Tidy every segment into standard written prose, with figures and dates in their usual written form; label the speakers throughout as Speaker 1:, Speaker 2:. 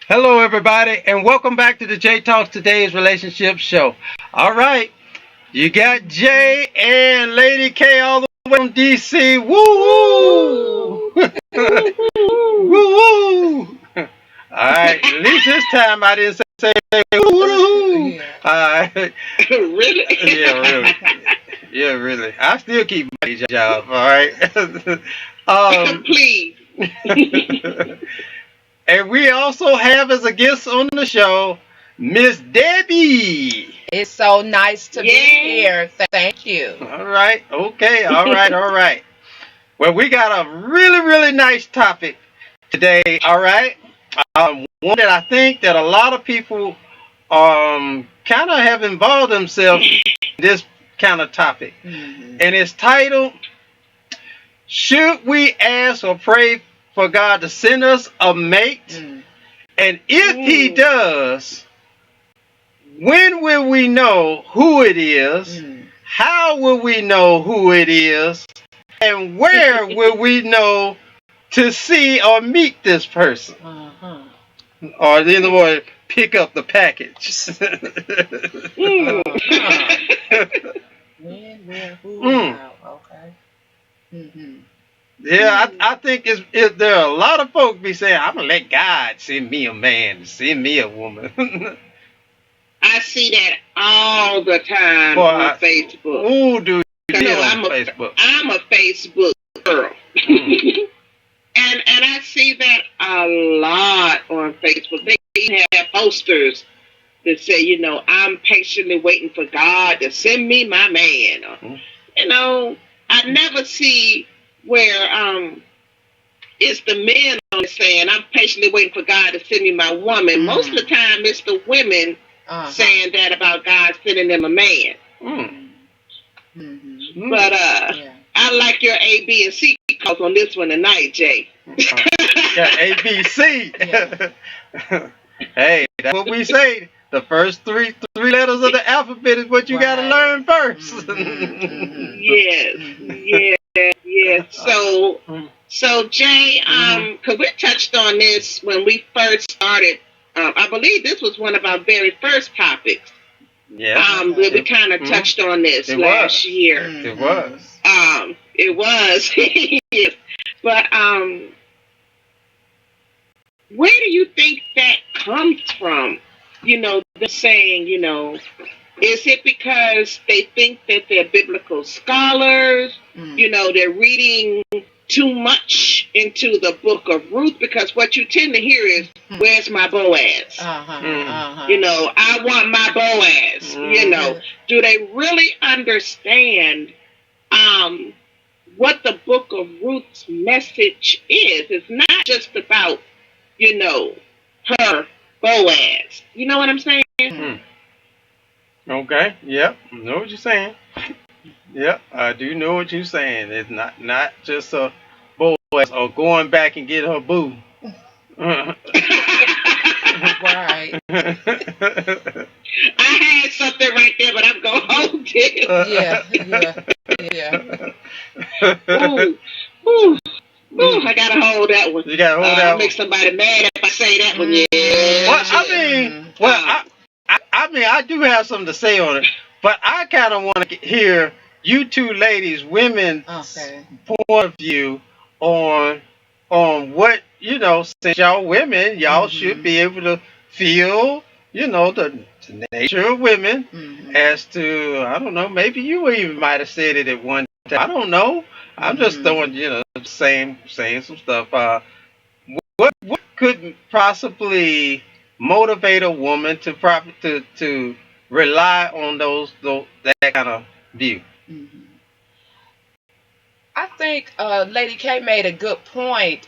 Speaker 1: Hello, everybody, and welcome back to the J Talks Today's Relationship Show. All right, you got Jay and Lady K all the way from DC. Woo woo! Woo woo! All right, at least this time I didn't say woo woo.
Speaker 2: Yeah.
Speaker 1: All right,
Speaker 3: Really?
Speaker 1: yeah, really, yeah, really. I still keep my job. All right.
Speaker 3: Please.
Speaker 1: And we also have as a guest on the show, Miss Debbie.
Speaker 2: It's so nice to be
Speaker 3: Yeah.
Speaker 2: here. Thank you.
Speaker 1: All right, okay, all right, all right. Well, we got a really, really nice topic today. All right, one that I think that a lot of people kind of have involved themselves in this kind of topic, and it's titled "Should we ask or pray for God to send us a mate? And if He does, when will we know who it is? How will we know who it is? And where will we know to see or meet this person? Or in other words, pick up the package.
Speaker 2: When, where, who, how. Okay.
Speaker 1: Yeah, I think there are a lot of folk be saying, I'm going to let God send me a man, send me a woman.
Speaker 3: I see that all the time
Speaker 1: Boy,
Speaker 3: on Facebook.
Speaker 1: Who do you see on
Speaker 3: I'm
Speaker 1: Facebook?
Speaker 3: I'm a Facebook girl. And I see that a lot on Facebook. They even have posters that say, I'm patiently waiting for God to send me my man. Or, I never see where it's the men on saying, I'm patiently waiting for God to send me my woman. Most of the time, it's the women saying that about God sending them a man. But I like your A, B, and C calls on this one tonight, Jay.
Speaker 1: Yeah, A, B, C. Yeah. Hey, that's what we say. The first three letters of the alphabet is what you got to learn first.
Speaker 3: Yes. So Jay, because we touched on this when we first started. I believe this was one of our very first topics.
Speaker 1: Yeah.
Speaker 3: We kind of touched on this last year.
Speaker 1: It was.
Speaker 3: It was. Yes. But where do you think that comes from? They're saying, is it because they think that they're biblical scholars? They're reading too much into the book of Ruth, because what you tend to hear is, where's my Boaz? I want my Boaz. Do they really understand what the book of Ruth's message is? It's not just about, her Boaz. You know what I'm saying?
Speaker 1: Okay. Yep. I know what you're saying. Yep. I do know what you're saying. It's not just a Boaz or going back and get her boo.
Speaker 2: Right.
Speaker 3: I had something right there, but I'm going to hold it. Yeah. Ooh, I got to hold that one.
Speaker 1: You got to hold that one.
Speaker 3: I'll make somebody mad if I say that one. Yeah.
Speaker 1: Well, I do have something to say on it, but I kind of want to hear you two ladies, women's point of view on what, since y'all women, y'all should be able to feel, the nature of women as to, I don't know, maybe you even might have said it at one time. I don't know. I'm just throwing, saying some stuff. What could possibly motivate a woman to rely on that kind of view?
Speaker 2: I think Lady K made a good point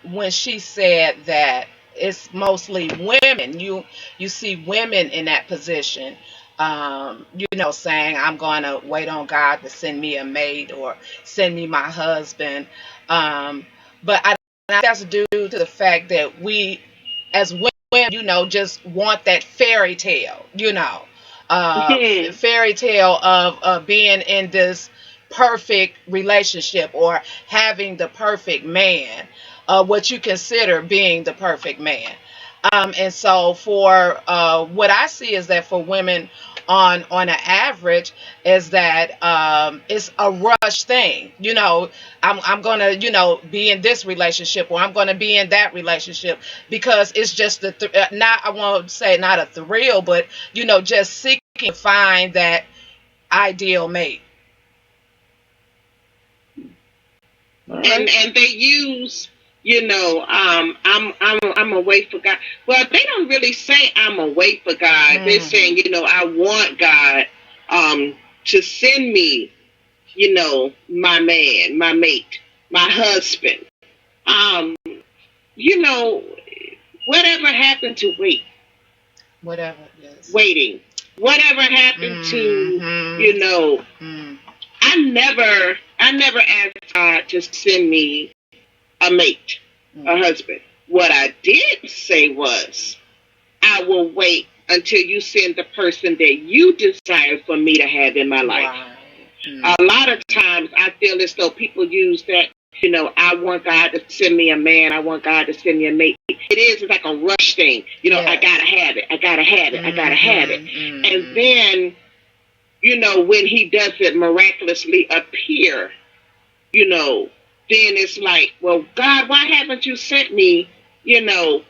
Speaker 2: when she said that it's mostly women. You see women in that position, saying, I'm going to wait on God to send me a mate or send me my husband. But I think that's due to the fact that we, as women, just want that fairy tale, fairy tale of being in this perfect relationship or having the perfect man, what you consider being the perfect man. And so for what I see is that for women on an average is that it's a rush thing. I'm gonna be in this relationship or I'm gonna be in that relationship because it's just not, I won't say not a thrill, but just seeking to find that ideal mate.
Speaker 3: And they use, I'm away for God. Well, they don't really say I'm away for God. They're saying, I want God to send me, my man, my mate, my husband. You know, whatever happened to wait?
Speaker 2: Whatever, yes.
Speaker 3: Waiting. Whatever happened to, I never asked God to send me a mate, a husband. What I did say was, I will wait until you send the person that you desire for me to have in my life. Right. A lot of times I feel as though people use that, I want God to send me a man, I want God to send me a mate. It's like a rush thing. Yes. I gotta have it, I gotta have it, I gotta have it. And then, when he doesn't miraculously appear, then it's like, well, God, why haven't you sent me,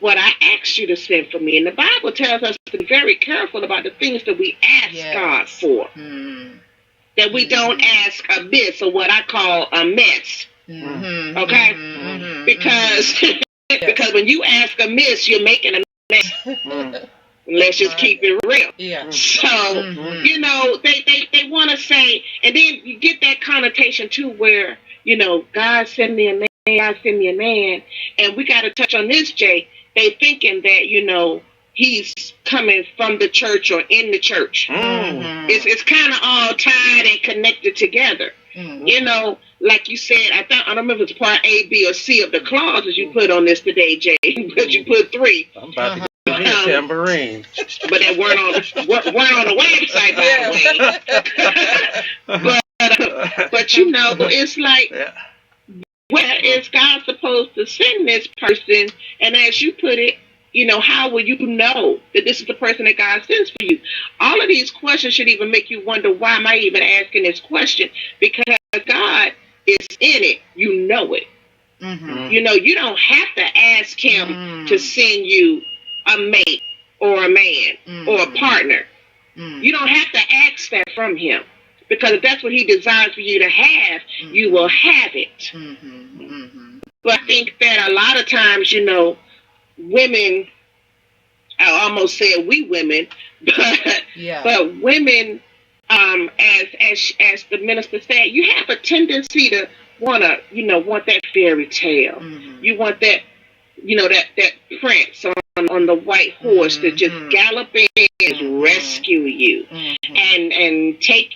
Speaker 3: what I asked you to send for me? And the Bible tells us to be very careful about the things that we ask God for. That we don't ask amiss, or what I call a mess. Okay? Because when you ask amiss, you're making a mess. Let's just keep it real. Yeah. So, they want to say, and then you get that connotation too where, God send me a man, God send me a man. And we got to touch on this, Jay. They thinking that, he's coming from the church or in the church. It's kind of all tied and connected together. Like you said, I don't remember if it's part A, B, or C of the clauses you put on this today, Jay, but you put 3.
Speaker 1: I'm about to get me a tambourine.
Speaker 3: But they weren't on the website, by the way. But it's like, where is God supposed to send this person? And as you put it, how will you know that this is the person that God sends for you? All of these questions should even make you wonder, why am I even asking this question? Because God is in it. You know it. You don't have to ask him to send you a mate or a man or a partner. You don't have to ask that from him. Because if that's what he desires for you to have, you will have it. But I think that a lot of times, women, I almost said we women, but women, as the minister said, you have a tendency to want that fairy tale. You want that, that prince on the white horse to just gallop in and rescue you and take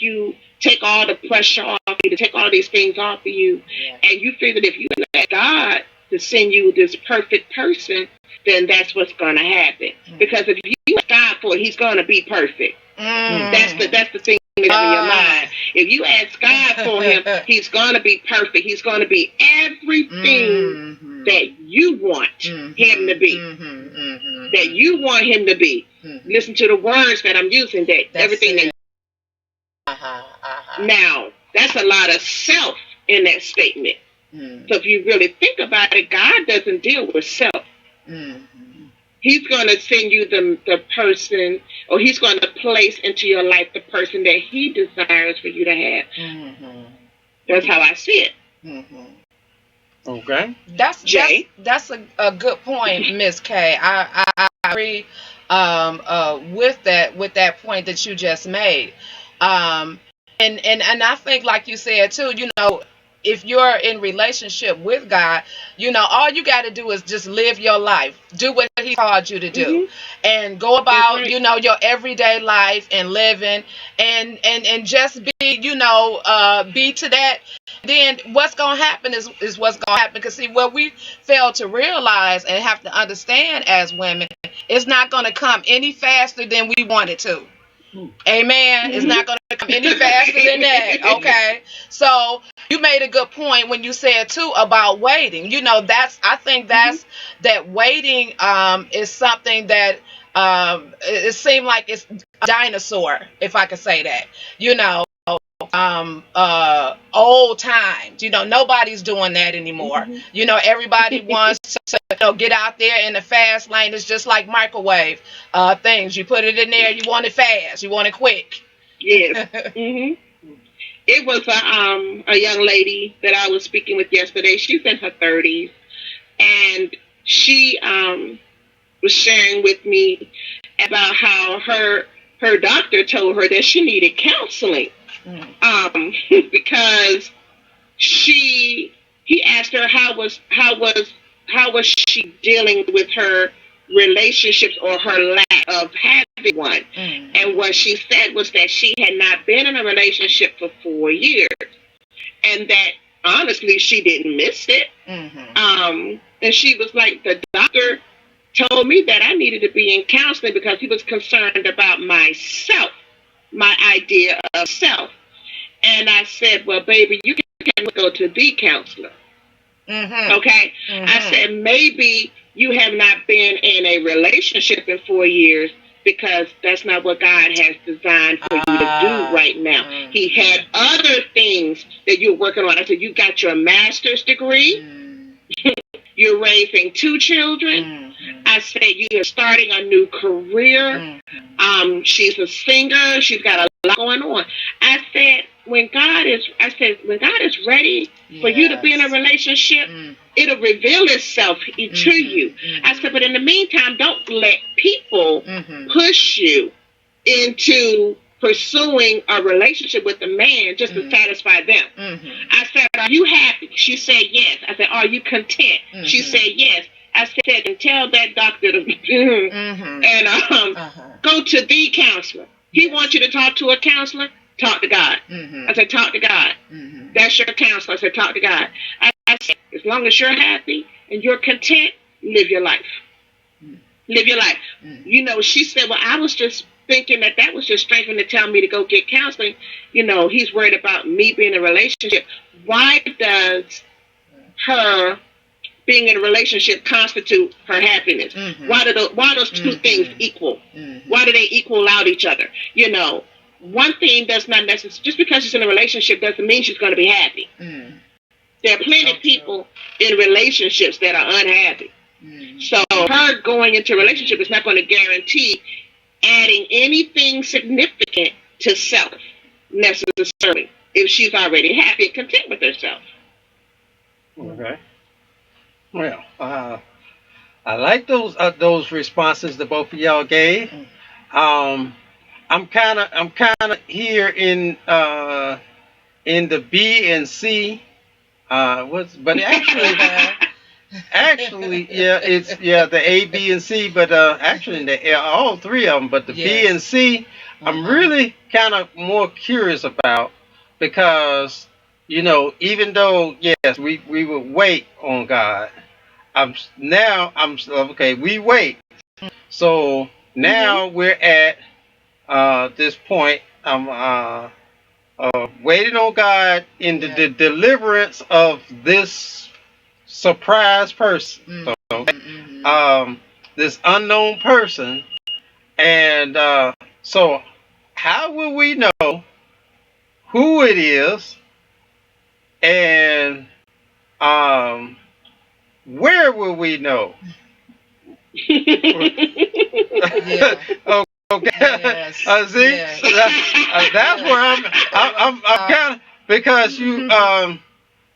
Speaker 3: all the pressure off you, to take all these things off of you. And you figure that if you let God to send you this perfect person, then that's what's going to happen. Because if you ask God for it, he's going to be perfect. That's the thing in your mind. If you ask God for him, he's going to be perfect. He's going to be everything that you want him to be. That you want him to be. Listen to the words that I'm using. That's everything that. Now, that's a lot of self in that statement. So if you really think about it, God doesn't deal with self. He's going to send you the person, or he's going to place into your life the person that he desires for you to have. That's how I see it.
Speaker 1: Okay.
Speaker 2: That's a good point, Miss K. I agree with that point that you just made. And I think, like you said too, if you're in relationship with God, all you got to do is just live your life, do what he called you to do,
Speaker 3: Mhm.
Speaker 2: and go
Speaker 3: That's
Speaker 2: about,
Speaker 3: right.
Speaker 2: your everyday life and living, and just be, be to that. Then what's gonna happen is what's gonna happen. Because see, what we fail to realize and have to understand as women, it's not gonna come any faster than we want it to. Amen. It's
Speaker 3: Mhm.
Speaker 2: not going to come any faster than that. Okay. So you made a good point when you said too about waiting. I think
Speaker 3: Mhm.
Speaker 2: that waiting is something that it seemed like it's a dinosaur, if I could say that. You know, old times. Nobody's doing that anymore.
Speaker 3: Mhm.
Speaker 2: Everybody wants to get out there in the fast lane. It's just like microwave things. You put it in there, you want it fast, you want it quick.
Speaker 3: Yes. Mhm. It was a young lady that I was speaking with yesterday. She's in her 30s, and she was sharing with me about how her doctor told her that she needed counseling. Because she he asked her how was she dealing with her relationships or her lack of having one. And what she said was that she had not been in a relationship for 4 years, and that honestly she didn't miss it. And she was like, the doctor told me that I needed to be in counseling because he was concerned about myself, my idea of self. And I said, well, baby, you can go to the counselor. Okay? I said, maybe you have not been in a relationship in 4 years because that's not what God has designed for you to do right now. He had other things that you're working on. I said, you got your master's degree. You're raising 2 children. I said, you're starting a new career. She's a singer. She's got a lot going on. I said, when God is ready for you to be in a relationship, it'll reveal itself to you. I said, but in the meantime, don't let people push you into pursuing a relationship with a man just to satisfy them. I said, are you happy? She said, yes. I said, are you content? She said, yes. I said, and tell that doctor to and go to the counselor. He wants you to talk to a counselor. Talk to God. I said, talk to God. That's your counselor. I said, talk to God. I said, as long as you're happy and you're content, live your life. Live your life. She said, well, I was just thinking that was just strengthening to tell me to go get counseling. He's worried about me being in a relationship. Why does her being in a relationship constitute her happiness? Why those two things equal? Why do they equal out each other? One thing does not necessarily, just because she's in a relationship doesn't mean she's going to be happy. There are plenty of people in relationships that are unhappy. So her going into a relationship is not going to guarantee adding anything significant to self necessarily if she's already happy and content with herself.
Speaker 1: Okay. Well, I like those responses that both of y'all gave. Um, I'm kind of here in the B and C. But actually, yeah, it's the A, B, and C. But actually, all three of them. But the B and C, I'm really kind of more curious about because even though yes, we would wait on God. I'm okay. We wait. So now we're at this point. I'm waiting on God in the deliverance of this surprise person. So, this unknown person, and so how will we know who it is, and where will we know? Okay. See, that's where I'm kind of because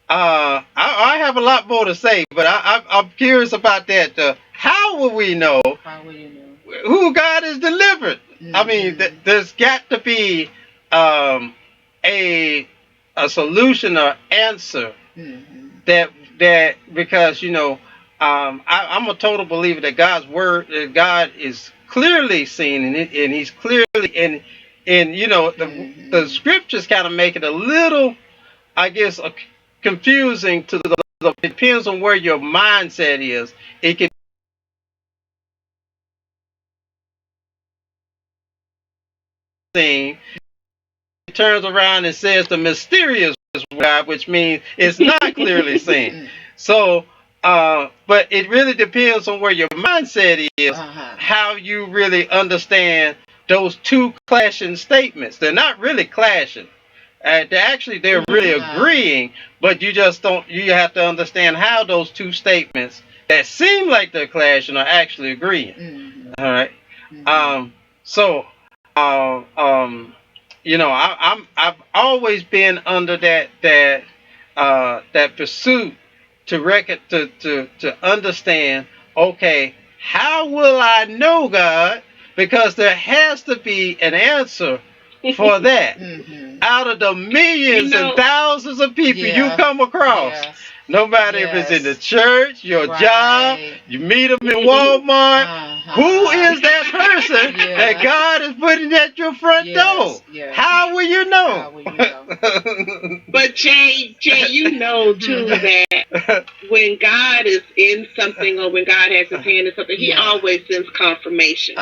Speaker 1: I have a lot more to say, but I'm curious about that. How will we know who God is delivered? I mean, there's got to be a a solution or answer that because I'm a total believer that God's word, that God is clearly seen, and He's clearly in the scriptures kind of make it a little, I guess, confusing to the. It depends on where your mindset is. It can seem. It turns around and says the mysterious God, which means it's not clearly seen. So, but it really depends on where your mindset is, how you really understand those two clashing statements. They're not really clashing. They're really agreeing, but you just don't. You have to understand how those two statements that seem like they're clashing are actually agreeing. All right. So, um, um, I've always been under that pursuit to understand. Okay, how will I know God? Because there has to be an answer for that. Out of the millions and thousands of people you come across, no matter if it's in the church, your job, you meet them in Walmart, who is that person that God is putting at your front door? How will you know?
Speaker 3: But Jay, you know too that when God is in something or when God has His hand in something, He always sends confirmation.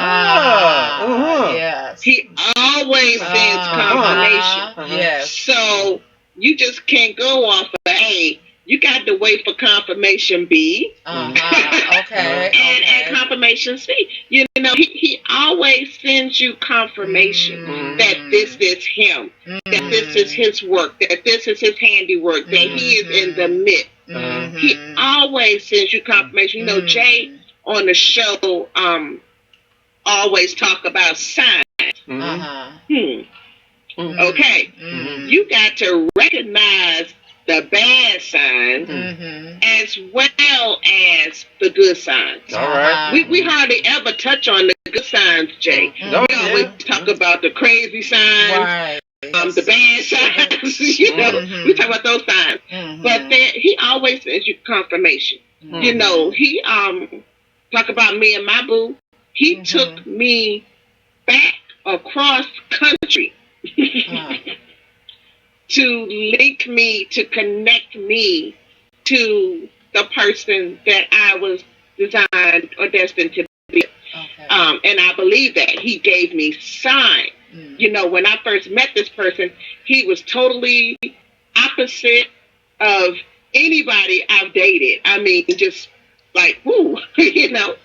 Speaker 2: Yes.
Speaker 3: He always sends confirmation.
Speaker 2: Yes.
Speaker 3: So you just can't go off of A. You got to wait for confirmation B.
Speaker 2: Okay.
Speaker 3: And confirmation C. You know, he always sends you confirmation that this is Him, that this is His work, that this is His handiwork, that He is in the midst. He always sends you confirmation. You know, Jay on the show always talk about signs. Okay. You got to recognize the bad signs as well as the good signs.
Speaker 1: All right.
Speaker 3: We hardly ever touch on the good signs, Jay. We always talk about the crazy signs, the bad signs. We talk about those signs. But then he always sends you confirmation. You know, he talk about me and my boo. He took me back across country to link me, to connect me to the person that I was designed or destined to be. And I believe that he gave me sign. You know, when I first met this person, he was totally opposite of anybody I've dated. I mean, just like, woo, you know.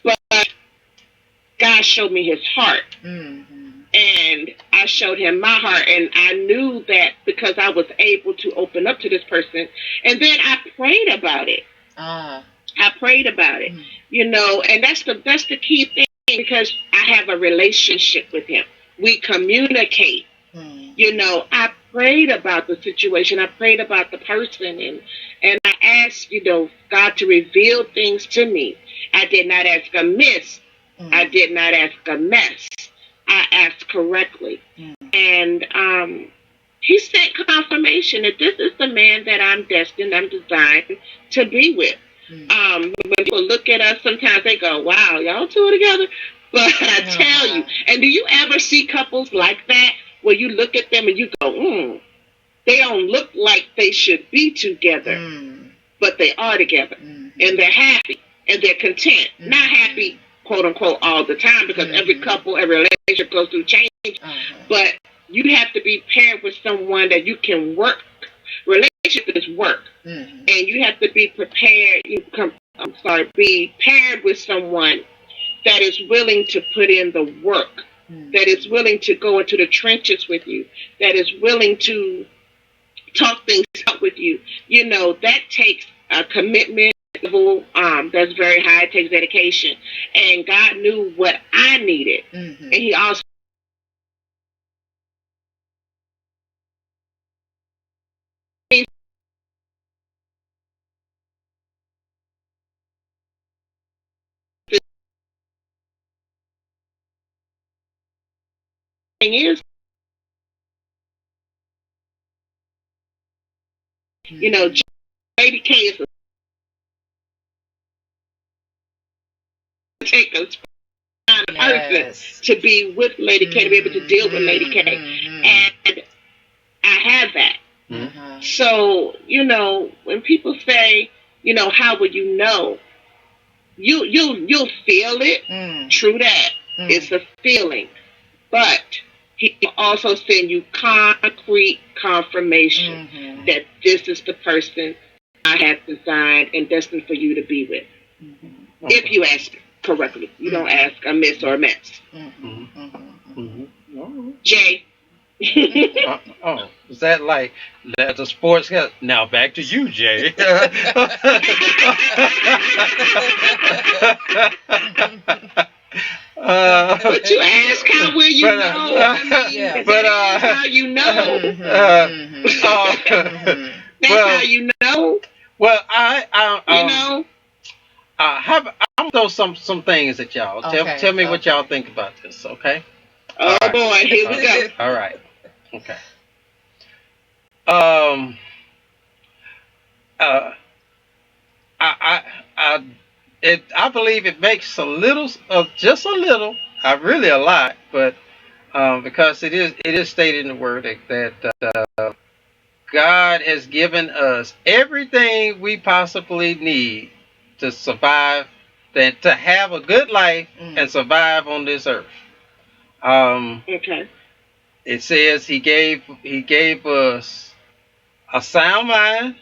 Speaker 3: But God showed me his heart. And I showed him my heart, and I knew that because I was able to open up to this person. And then I prayed about it. I prayed about it, you know, and that's the key thing, because I have a relationship with him. We communicate. You know, I prayed about the situation. I prayed about the person, and I asked, you know, God to reveal things to me. I did not ask amiss. I did not ask a mess. I asked correctly. And he sent confirmation that this is the man that I'm destined, I'm designed to be with. When people look at us, sometimes they go, wow, y'all two are together. But I tell you, and do you ever see couples like that, where you look at them and you go, they don't look like they should be together, but they are together. And they're happy, and they're content. Not happy, quote unquote, all the time, because every couple, every relationship goes through change. But you have to be paired with someone that you can work. Relationship is work, and you have to be prepared. Be paired with someone that is willing to put in the work, that is willing to go into the trenches with you, that is willing to talk things out with you. You know, that takes a commitment level that's very high. It takes dedication, and God knew what I needed, and he also is, you know, JDK is take a kind of person
Speaker 2: Yes.
Speaker 3: to be with Lady K, to be able to deal with Lady K. And I have that.
Speaker 2: Uh-huh.
Speaker 3: So, when people say, how will you know? You'll feel it. True that. It's a feeling. But he will also send you concrete confirmation that this is the person I have designed and destined for you to be with.
Speaker 1: Okay.
Speaker 3: If you ask correctly. You don't ask amiss or mess. Jay.
Speaker 1: Oh, is that like that's a sports guy? Now back to you, Jay.
Speaker 3: But you ask how will you know? How you know. That's how you know.
Speaker 1: Well, I'm gonna throw some things at y'all. Tell me what y'all think about this, okay?
Speaker 3: Oh right. Boy, here we go.
Speaker 1: All right. Okay. I believe it makes just a little, really a lot, but because it is stated in the word that God has given us everything we possibly need to survive, to have a good life and survive on this earth.
Speaker 3: Okay.
Speaker 1: It says He gave us a sound mind,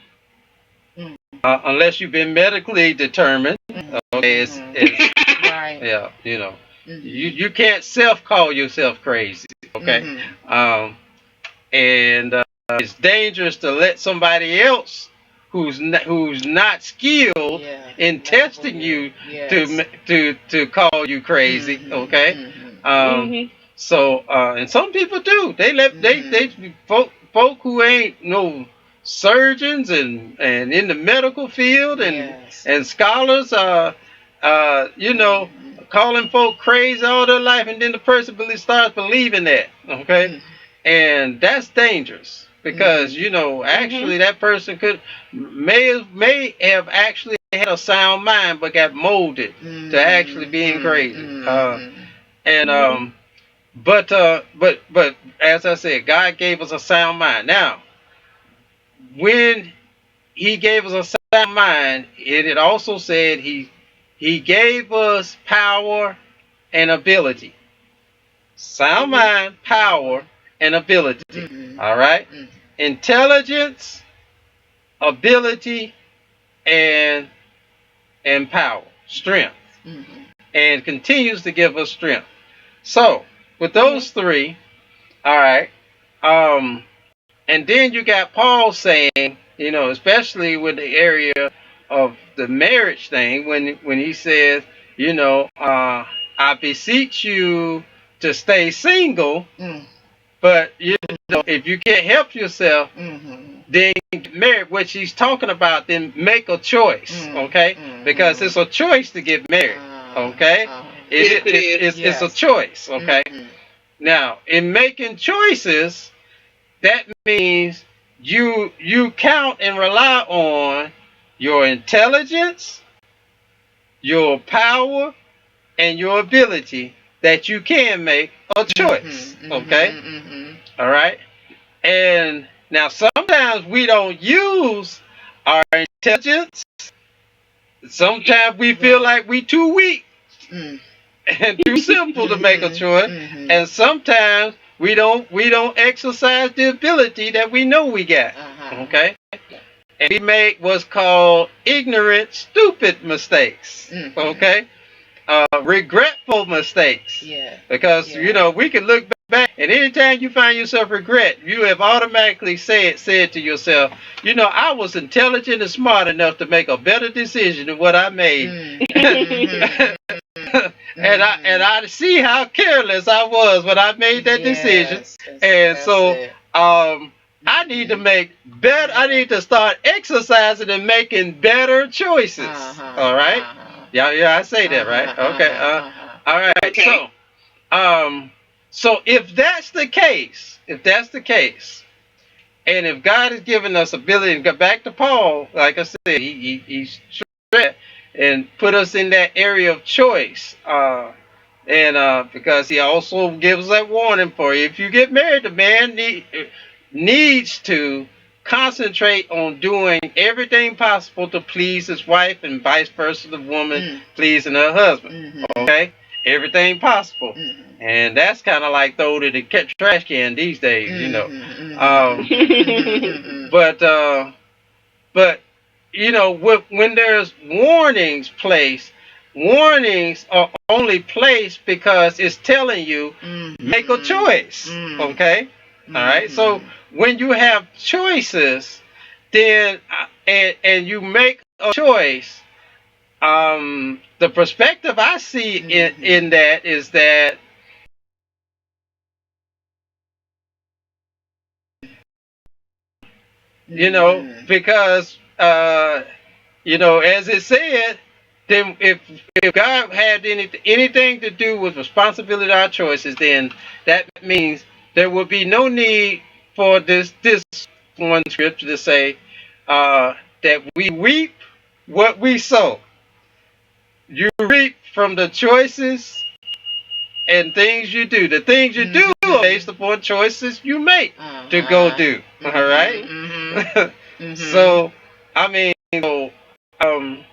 Speaker 1: unless you've been medically determined. Okay,
Speaker 2: right.
Speaker 1: Yeah, you can't call yourself crazy. Okay, and it's dangerous to let somebody else who's not skilled in testing you to call you crazy. Okay, so and some people do. They let they folk who ain't no surgeons and in the medical field and scholars calling folk crazy all their life, and then the person starts believing that. Okay, and that's dangerous because actually that person may have actually had a sound mind but got molded to actually being crazy. But as I said, God gave us a sound mind. Now, when He gave us a sound mind, it also said He gave us power and ability. Sound mind, power, and ability. All right? Intelligence, ability, and power. Strength. And continues to give us strength. So, with those three, all right, and then you got Paul saying, especially with the area of the marriage thing, when he says, I beseech you to stay single, but if you can't help yourself, then get married. What she's talking about, then make a choice, okay? Because it's a choice to get married, okay? It's a choice, okay? Now, in making choices, that means you count and rely on your intelligence, your power, and your ability that you can make a choice. Okay? All right? And now sometimes we don't use our intelligence. Sometimes we feel like we too weak and too simple to make a choice. And sometimes we don't exercise the ability that we know we got. Okay? And we make what's called ignorant, stupid mistakes. Okay? Regretful mistakes. Because we can look back, and anytime you find yourself regret, you have automatically said to yourself, I was intelligent and smart enough to make a better decision than what I made. And I see how careless I was when I made that decision. And so I need to make better. I need to start exercising and making better choices. All right? Yeah, I say that, right? Okay. All right. Okay. So if that's the case, and if God has given us ability to go back to Paul, like I said, he stressed and put us in that area of choice. And because he also gives that warning for you. If you get married, the man needs to concentrate on doing everything possible to please his wife, and vice versa, the woman pleasing her husband.
Speaker 2: Mhm.
Speaker 1: Okay? Everything possible.
Speaker 2: Mhm.
Speaker 1: And that's kind of like throw to the trash can these days, you know.
Speaker 2: Mhm.
Speaker 1: But you know, when there's warnings are only placed because it's telling you make a choice. Okay, all right. So when you have choices, then and you make a choice, the perspective I see in that is that you know, because you know, as it said, then if God had anything to do with responsibility of our choices, then that means there would be no need for this one scripture to say that we reap what we sow. You reap from the choices and things you do. The things you do are based upon choices you make to go do. All right. So I mean, um,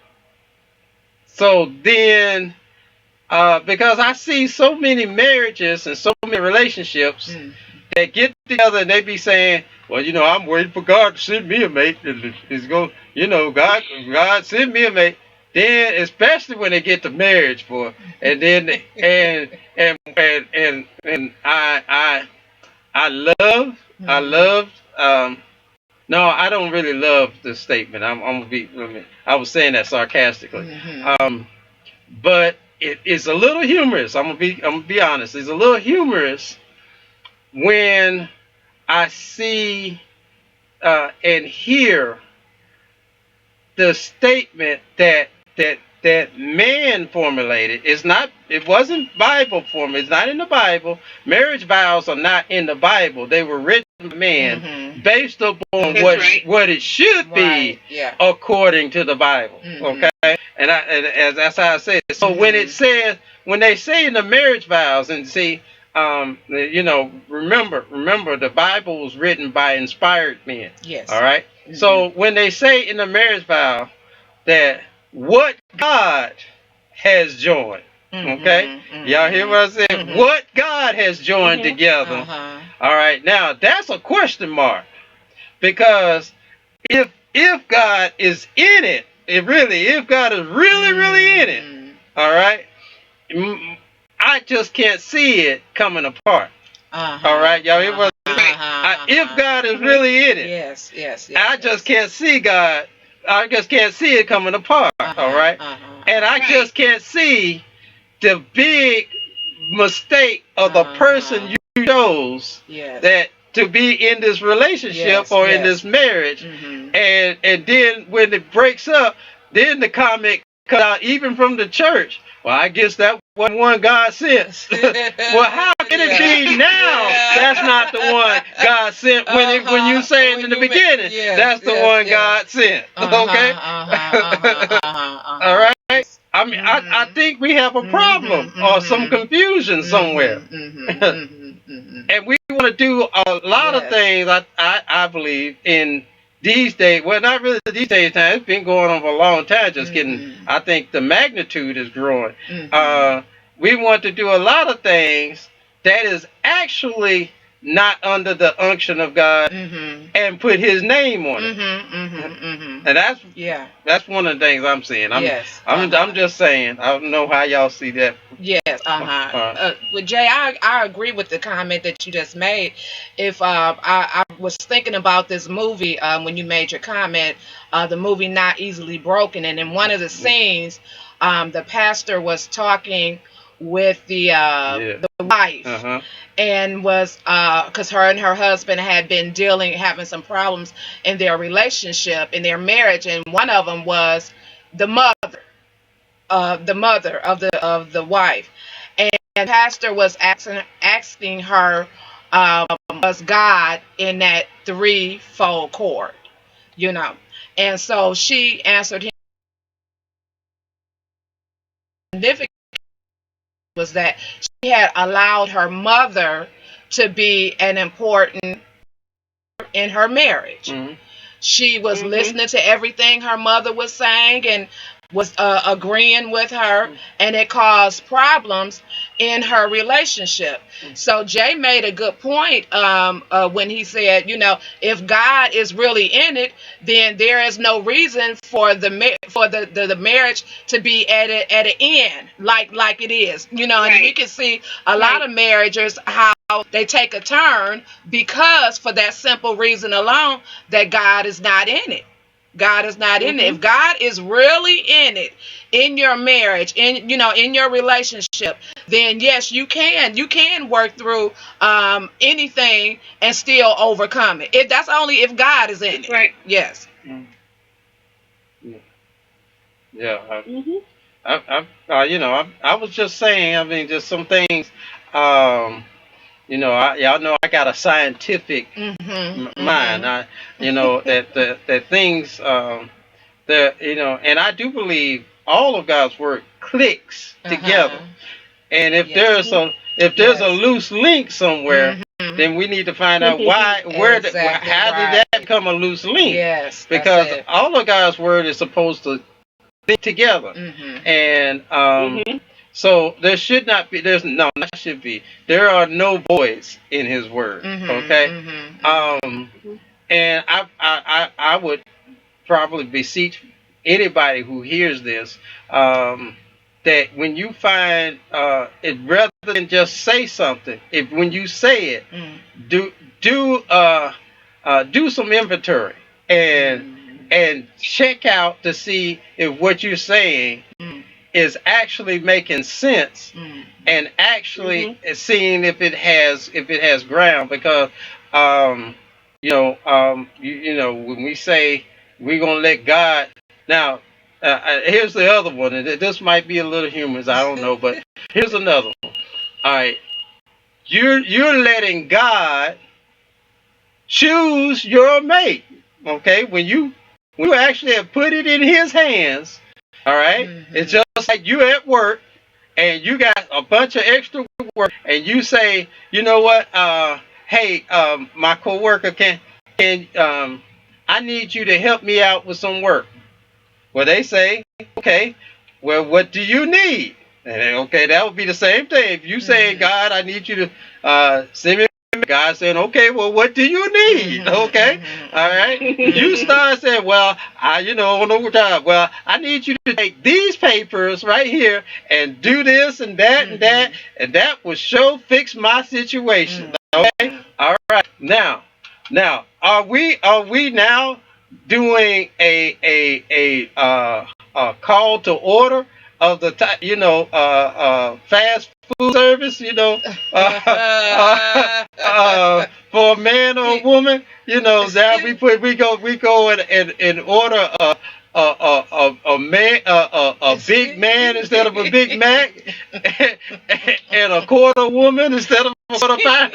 Speaker 1: so then, because I see so many marriages and so many relationships that get together and they be saying, "Well, you know, I'm waiting for God to send me a mate. It's go, you know, God send me a mate." Then, especially when they get to marriage, boy, and then and I love no, I don't really love the statement. I'm gonna be. I was saying that sarcastically. But it is a little humorous. I'm gonna be honest. It's a little humorous when I see and hear the statement that man formulated. It wasn't Bible form. It's not in the Bible. Marriage vows are not in the Bible. They were written by man based upon what it should be according to the Bible. Okay, and as that's how I say it. So when they say in the marriage vows, and see, you know, remember the Bible was written by inspired men.
Speaker 2: Yes.
Speaker 1: All right. So when they say in the marriage vow that what God has joined, okay, y'all hear what I said? What God has joined together. All right. Now that's a question mark, because if God is in it, if God is really in it, all right, I just can't see it coming apart. All right, y'all hear what I say? If God is really in it,
Speaker 2: yes,
Speaker 1: I just can't see God. I just can't see it coming apart. All right, and I just can't see the big mistake of the person you chose that to be in this relationship or in this marriage, and then when it breaks up, then the comment comes out even from the church. Well, I guess that wasn't one God sent. Well, how can it be now that's not the one God sent when you saying in the beginning that's the one God sent? Okay. All right. I mean, I think we have a problem or some confusion somewhere. And we want to do a lot of things, I believe, in these days. Well, not really these days. Time. It's been going on for a long time. Just getting, I think the magnitude is growing. We want to do a lot of things that is actually not under the unction of God and put His name on it. And that's one of the things I'm saying. I'm just saying. I don't know how y'all see that.
Speaker 2: Yes, with Jay, I agree with the comment that you just made. If I was thinking about this movie when you made your comment, the movie Not Easily Broken, and in one of the scenes, the pastor was talking with the wife, and was because her and her husband had been having some problems in their relationship, in their marriage, and one of them was the mother of the wife, and pastor was asking her, was God in that threefold cord, you know, and so she answered him was that she had allowed her mother to be an important in her marriage.
Speaker 1: Mm-hmm.
Speaker 2: She was listening to everything her mother was saying and was agreeing with her, and it caused problems in her relationship. So Jay made a good point when he said, if God is really in it, then there is no reason for the marriage to be at an end like it is.
Speaker 3: Right.
Speaker 2: And we can see a lot of marriages how they take a turn because for that simple reason alone that God is not in it. God is not in it. If God is really in it, in your marriage, in your relationship, then yes, you can work through anything and still overcome it. That's only if God is in it.
Speaker 3: Right.
Speaker 2: Yes.
Speaker 1: Yeah. I was just saying. I mean, just some things. Y'all know I got a scientific mind. That things and I do believe all of God's word clicks together. And if there's a loose link somewhere, then we need to find out how did that become a loose link?
Speaker 2: Yes,
Speaker 1: because all of God's word is supposed to fit together, and so there should not be. There are no voids in His word. Okay. And I would probably beseech anybody who hears this that when you find it, rather than just say something, when you say it, do some inventory and check out to see if what you're saying is actually making sense and actually seeing if it has ground, because when we say we're gonna let God now. Here's the other one, and this might be a little humorous, I don't know, but here's another one. All right, you're letting God choose your mate. Okay, when you actually have put it in His hands. All right, it's just like you at work and you got a bunch of extra work, and you say, you know what? Hey, my coworker, can I need you to help me out with some work. Well, they say, okay, well, what do you need? And then, okay, that would be the same thing. If you say, God, I need you to send me, God saying, okay, well, what do you need? Okay, all right. You start saying, well, on overtime, well, I need you to take these papers right here and do this and that and that, and that will fix my situation. Okay, all right. Now, are we now doing a call to order of the fast food service, for a man or a woman, that we go and order a Big Man instead of a Big Mac, and a quarter woman instead of a quarter pound.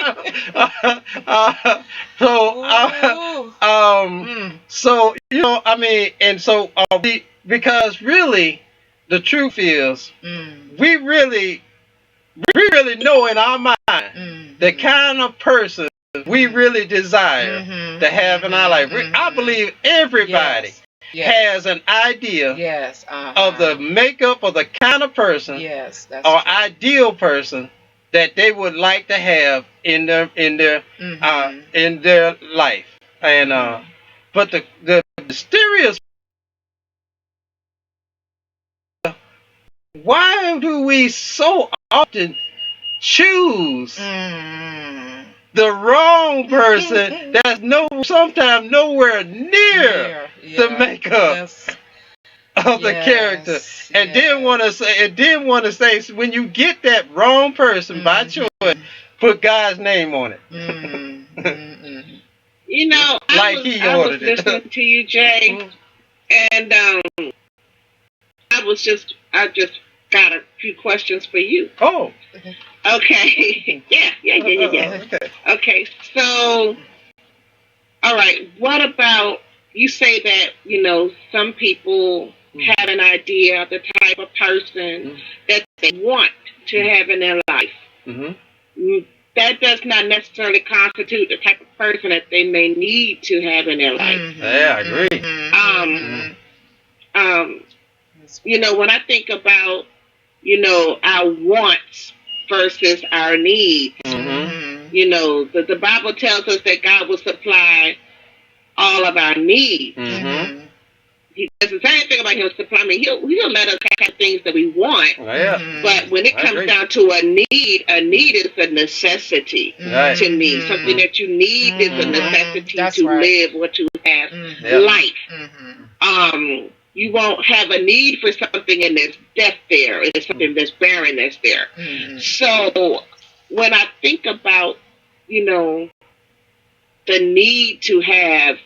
Speaker 1: So and so because really, the truth is, we really know in our mind the kind of person we really desire to have in our life. I believe everybody has an idea of the makeup of the kind of person or ideal person that they would like to have in their life. And but the mysterious, why do we so often choose the wrong person that's sometimes nowhere near the makeup of the character, and then want to say when you get that wrong person by choice, put God's name on it.
Speaker 3: I was listening to you, Jay, and I just got a few questions for you.
Speaker 1: Oh.
Speaker 3: Okay. Yeah. Okay. So, all right. What about, you say that, some people have an idea of the type of person that they want to have in their life. That does not necessarily constitute the type of person that they may need to have in their life.
Speaker 1: Yeah, I agree.
Speaker 3: You know, when I think about, you know, our wants versus our needs, you know, the Bible tells us that God will supply all of our needs. He doesn't say anything about Him supplying. I mean, He'll let us have things that we want. But when it comes down to a need is a necessity to me. Something that you need is a necessity to live or to have life. You won't have a need for something and there's death there. It's something that's barren that's there. So when I think about, you know, the need to have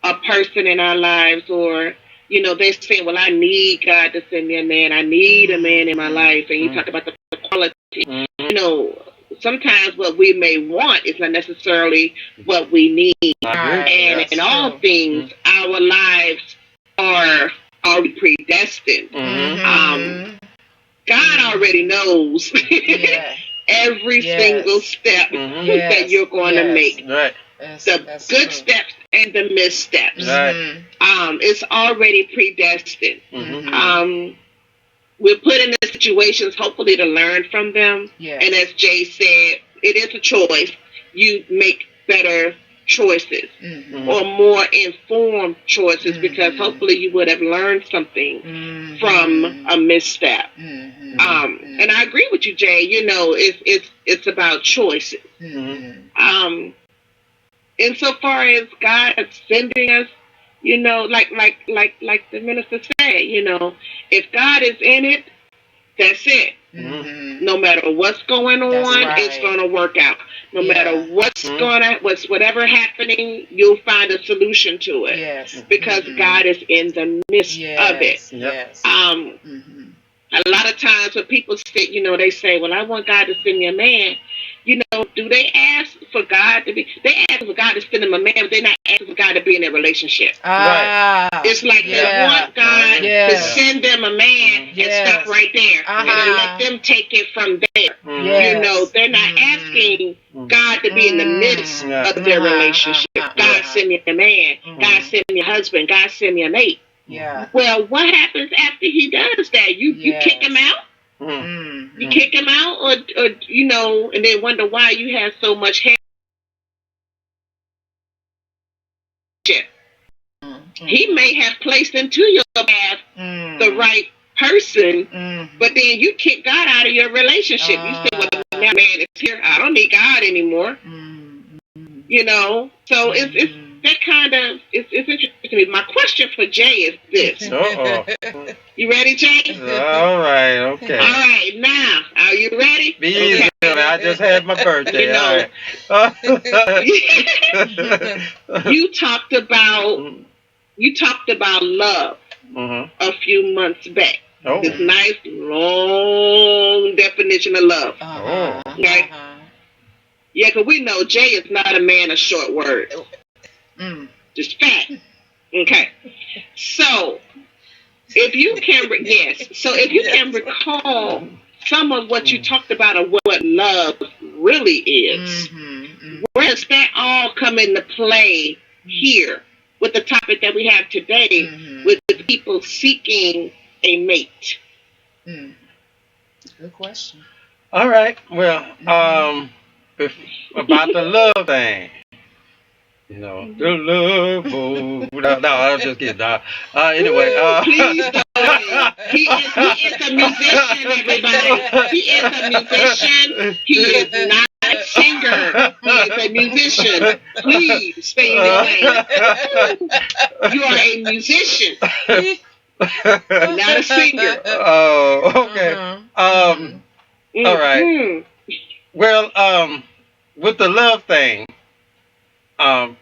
Speaker 3: a person in our lives, or, you know, they're saying, well, I need God to send me a man. I need a man in my life. And you talk about the quality. You know, sometimes what we may want is not necessarily what we need. And in all things, our lives are predestined. God already knows every single step that you're going to make. The good steps and the missteps. It's already predestined. We're put in the situations hopefully to learn from them. And as Jay said, it is a choice. You make better choices or more informed choices because hopefully you would have learned something from a misstep. And I agree with you, Jay. You know, it's about choices. Insofar as God sending us, you know, like the minister said, you know, if God is in it, that's it. No matter what's going on, it's going to work out. No matter whatever happening, you'll find a solution to it because God is in the midst of it. A lot of times when people say, you know, they say, well, I want God to send me a man. You know, do they ask for God to be? They ask for God to send them a man, but they're not asking for God to be in their relationship. It's like they want God to send them a man and stop right there and let them take it from there. You know, they're not asking God to be in the midst of their relationship. God send me a man. God send me a husband. God send me a mate. Well, what happens after He does that? You kick him out. You kick him out, or you know, and then wonder why you have so much hate. He may have placed into your path the right person, but then you kick God out of your relationship. You say, well, now man is here. I don't need God anymore. You know, so it's that kind of, it's interesting to me. My question for Jay is this. You ready, Jay?
Speaker 1: All right, okay.
Speaker 3: All right, now, are you ready?
Speaker 1: Be easy, man. I just had my birthday.
Speaker 3: You know, you talked about love a few months back. This nice, long definition of love. Okay? Yeah, because we know Jay is not a man of short words. Just fact. Okay. So, if you can recall some of what you talked about of what love really is, where does that all come into play here with the topic that we have today with the people seeking a mate?
Speaker 2: Good question.
Speaker 1: All right. Well, about the love thing. You know, the love. No, I'm just kidding. Anyway.
Speaker 3: Please don't. He is a musician, everybody. He is a musician. He is not a singer. He is a musician. Please stay in your lane. You are a musician. Not a singer.
Speaker 1: Oh, okay. All right. Well, with the love thing, and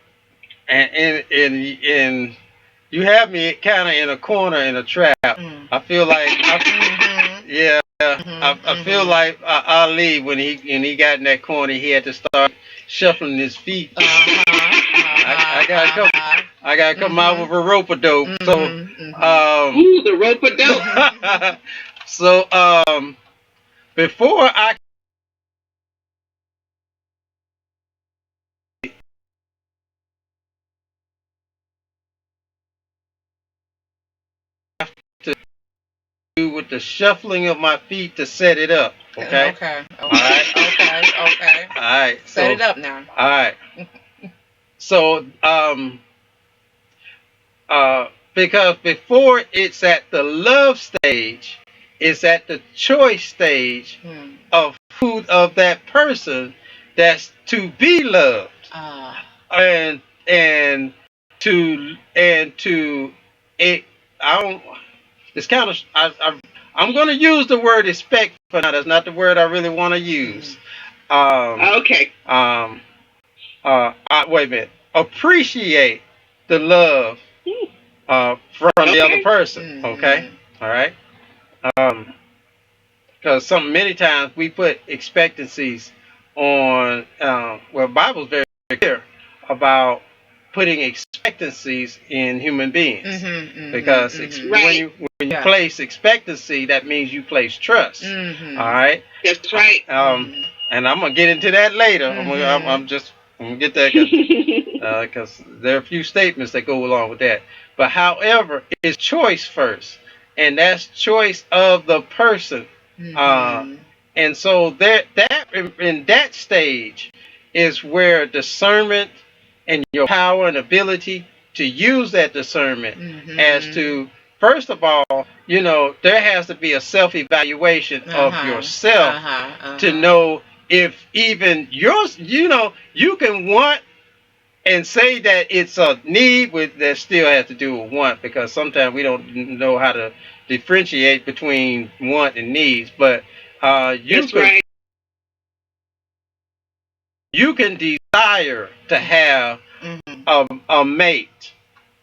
Speaker 1: you have me kind of in a corner in a trap. I feel like, I feel like Ali when he got in that corner, he had to start shuffling his feet. I gotta come out with a rope a dope.
Speaker 3: Ooh, the rope a dope.
Speaker 1: So before I to do with the shuffling of my feet to set it up. Okay.
Speaker 2: Okay.
Speaker 1: All right.
Speaker 2: Okay.
Speaker 1: All right.
Speaker 2: Set it up now.
Speaker 1: All right. So because before it's at the love stage, it's at the choice stage of who of that person that's to be loved. And to it. I don't. It's kind of. I'm going to use the word expect for now. That's not the word I really want to use.
Speaker 3: Okay.
Speaker 1: Wait a minute. Appreciate the love from the other person. Okay. All right. Because many times we put expectancies on. Well, Bible's very clear about putting expectancies in human beings, because when you place expectancy, that means you place trust. All right.
Speaker 3: That's right.
Speaker 1: And I'm gonna get into that later. I'm gonna get that because there are a few statements that go along with that. But however, it's choice first, and that's choice of the person. And so that in that stage is where discernment and your power and ability to use that discernment as to, first of all, there has to be a self-evaluation of yourself to know if even yours, you can want and say that it's a need that still has to do with want, because sometimes we don't know how to differentiate between want and needs. But you can desire to have a mate,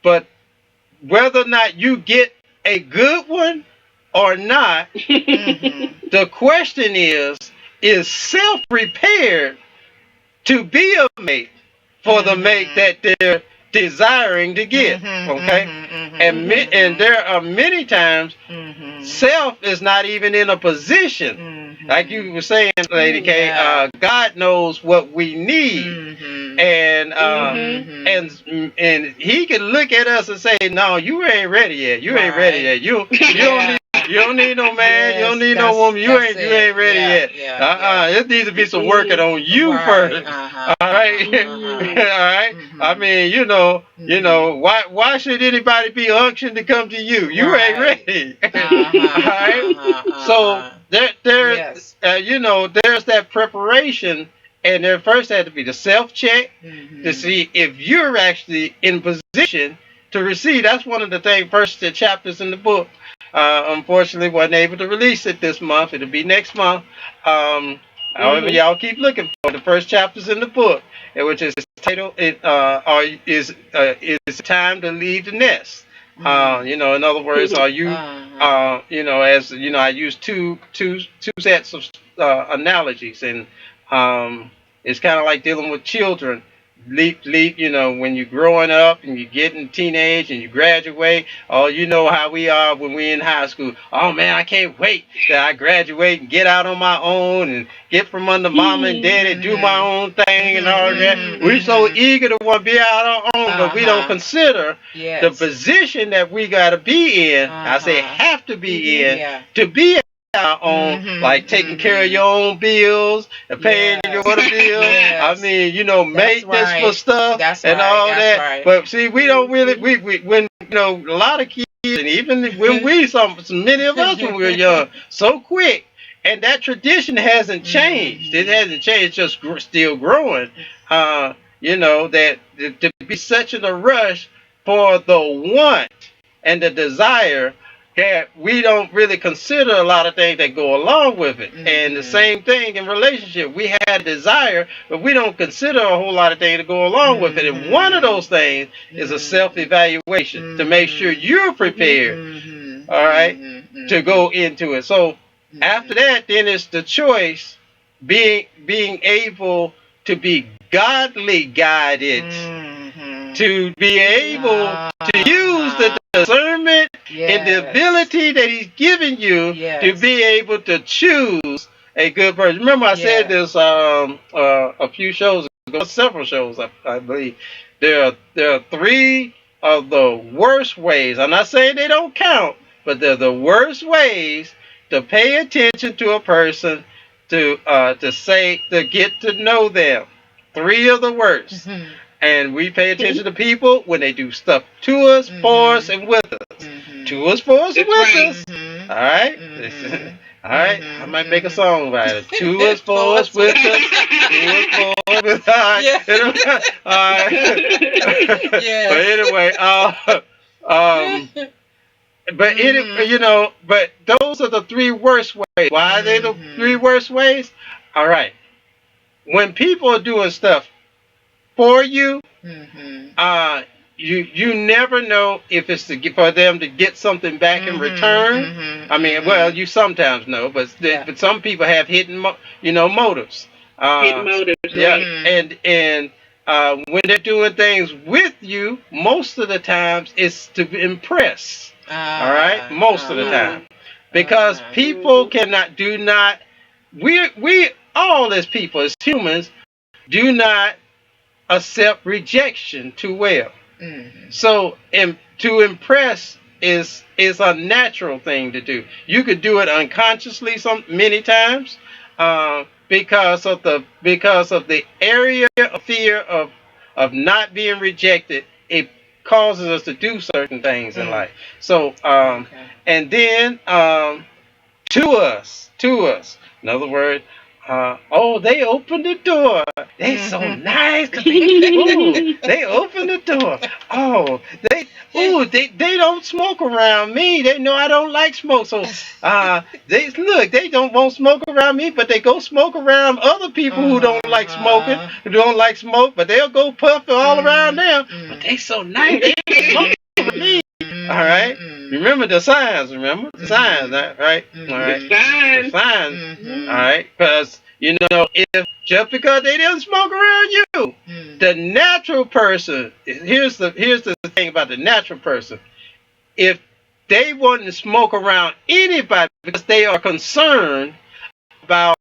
Speaker 1: but whether or not you get a good one or not, the question is self prepared to be a mate for the mate that they're desiring to get. Okay? And there are many times self is not even in a position. Like you were saying, Lady K, God knows what we need. And he can look at us and say, no, you ain't ready yet. You ain't ready yet. You don't need no man. You don't need no woman. You ain't ready yet. It needs to be some working on you first. All right. All right. I mean, why should anybody be unctioned to come to you? You ain't ready. All right. So there's that preparation. And there first had to be the self-check to see if you're actually in position to receive. That's one of the first chapters in the book. Unfortunately, wasn't able to release it this month. It'll be next month. However, y'all keep looking for the first chapters in the book, which is titled "Is Time to Leave the Nest?" In other words, are you, I use two sets of analogies, and it's kind of like dealing with children. When you're growing up and you're getting teenage and you graduate, you know how we are when we're in high school. Oh man, I can't wait that I graduate and get out on my own and get from under mama and daddy, do my own thing and all that. We're so eager to want to be out on our own, but we don't consider the position that we got to be in. I say have to be in to be our own, like taking care of your own bills and paying your water bill. I mean, maintenance for stuff and all that. But see, we don't really, when a lot of kids, and even when many of us when we were young, so quick, and that tradition hasn't changed. It hasn't changed. It's just still growing. That to be such in a rush for the want and the desire, that we don't really consider a lot of things that go along with it. And the same thing in relationship. We have desire, but we don't consider a whole lot of things that go along with it. And one of those things is a self-evaluation to make sure you're prepared, all right, to go into it. So after that, then it's the choice, being able to be godly guided to be able to use the discernment and the ability that he's given you to be able to choose a good person. Remember, I said this a few shows ago, several shows, I believe. There are three of the worst ways. I'm not saying they don't count, but they're the worst ways to pay attention to a person, to get to know them. Three of the worst. And we pay attention to people when they do stuff to us, for us, and with us. To us, for us, and with us. All right? All right? I might make a song about it. To us, for us, with us. To us, for us, with us. All right. But anyway, but those are the three worst ways. Why are they the three worst ways? All right. When people are doing stuff for you, you never know if it's for them to get something back in return. I mean, well, you sometimes know, but some people have hidden, motives.
Speaker 3: Hidden motives.
Speaker 1: Yeah, and when they're doing things with you, most of the times it's to impress. All right, most of the time, because people we all as people, as humans, do not accept rejection too well. So to impress is a natural thing to do. You could do it unconsciously many times because of the area of fear of not being rejected. It causes us to do certain things in life. So and then to us, in other words, they opened the door. They so nice. They opened the door. They don't smoke around me. They know I don't like smoke. So they won't smoke around me, but they go smoke around other people who don't like smoking, who don't like smoke, but they'll go puff all around them. But they so nice. They don't smoke around me. All right. Remember the signs. Remember the signs, right? All right. The signs. All right. Because if just because they didn't smoke around you, the natural person. Here's the thing about the natural person. If they want to smoke around anybody because they are concerned about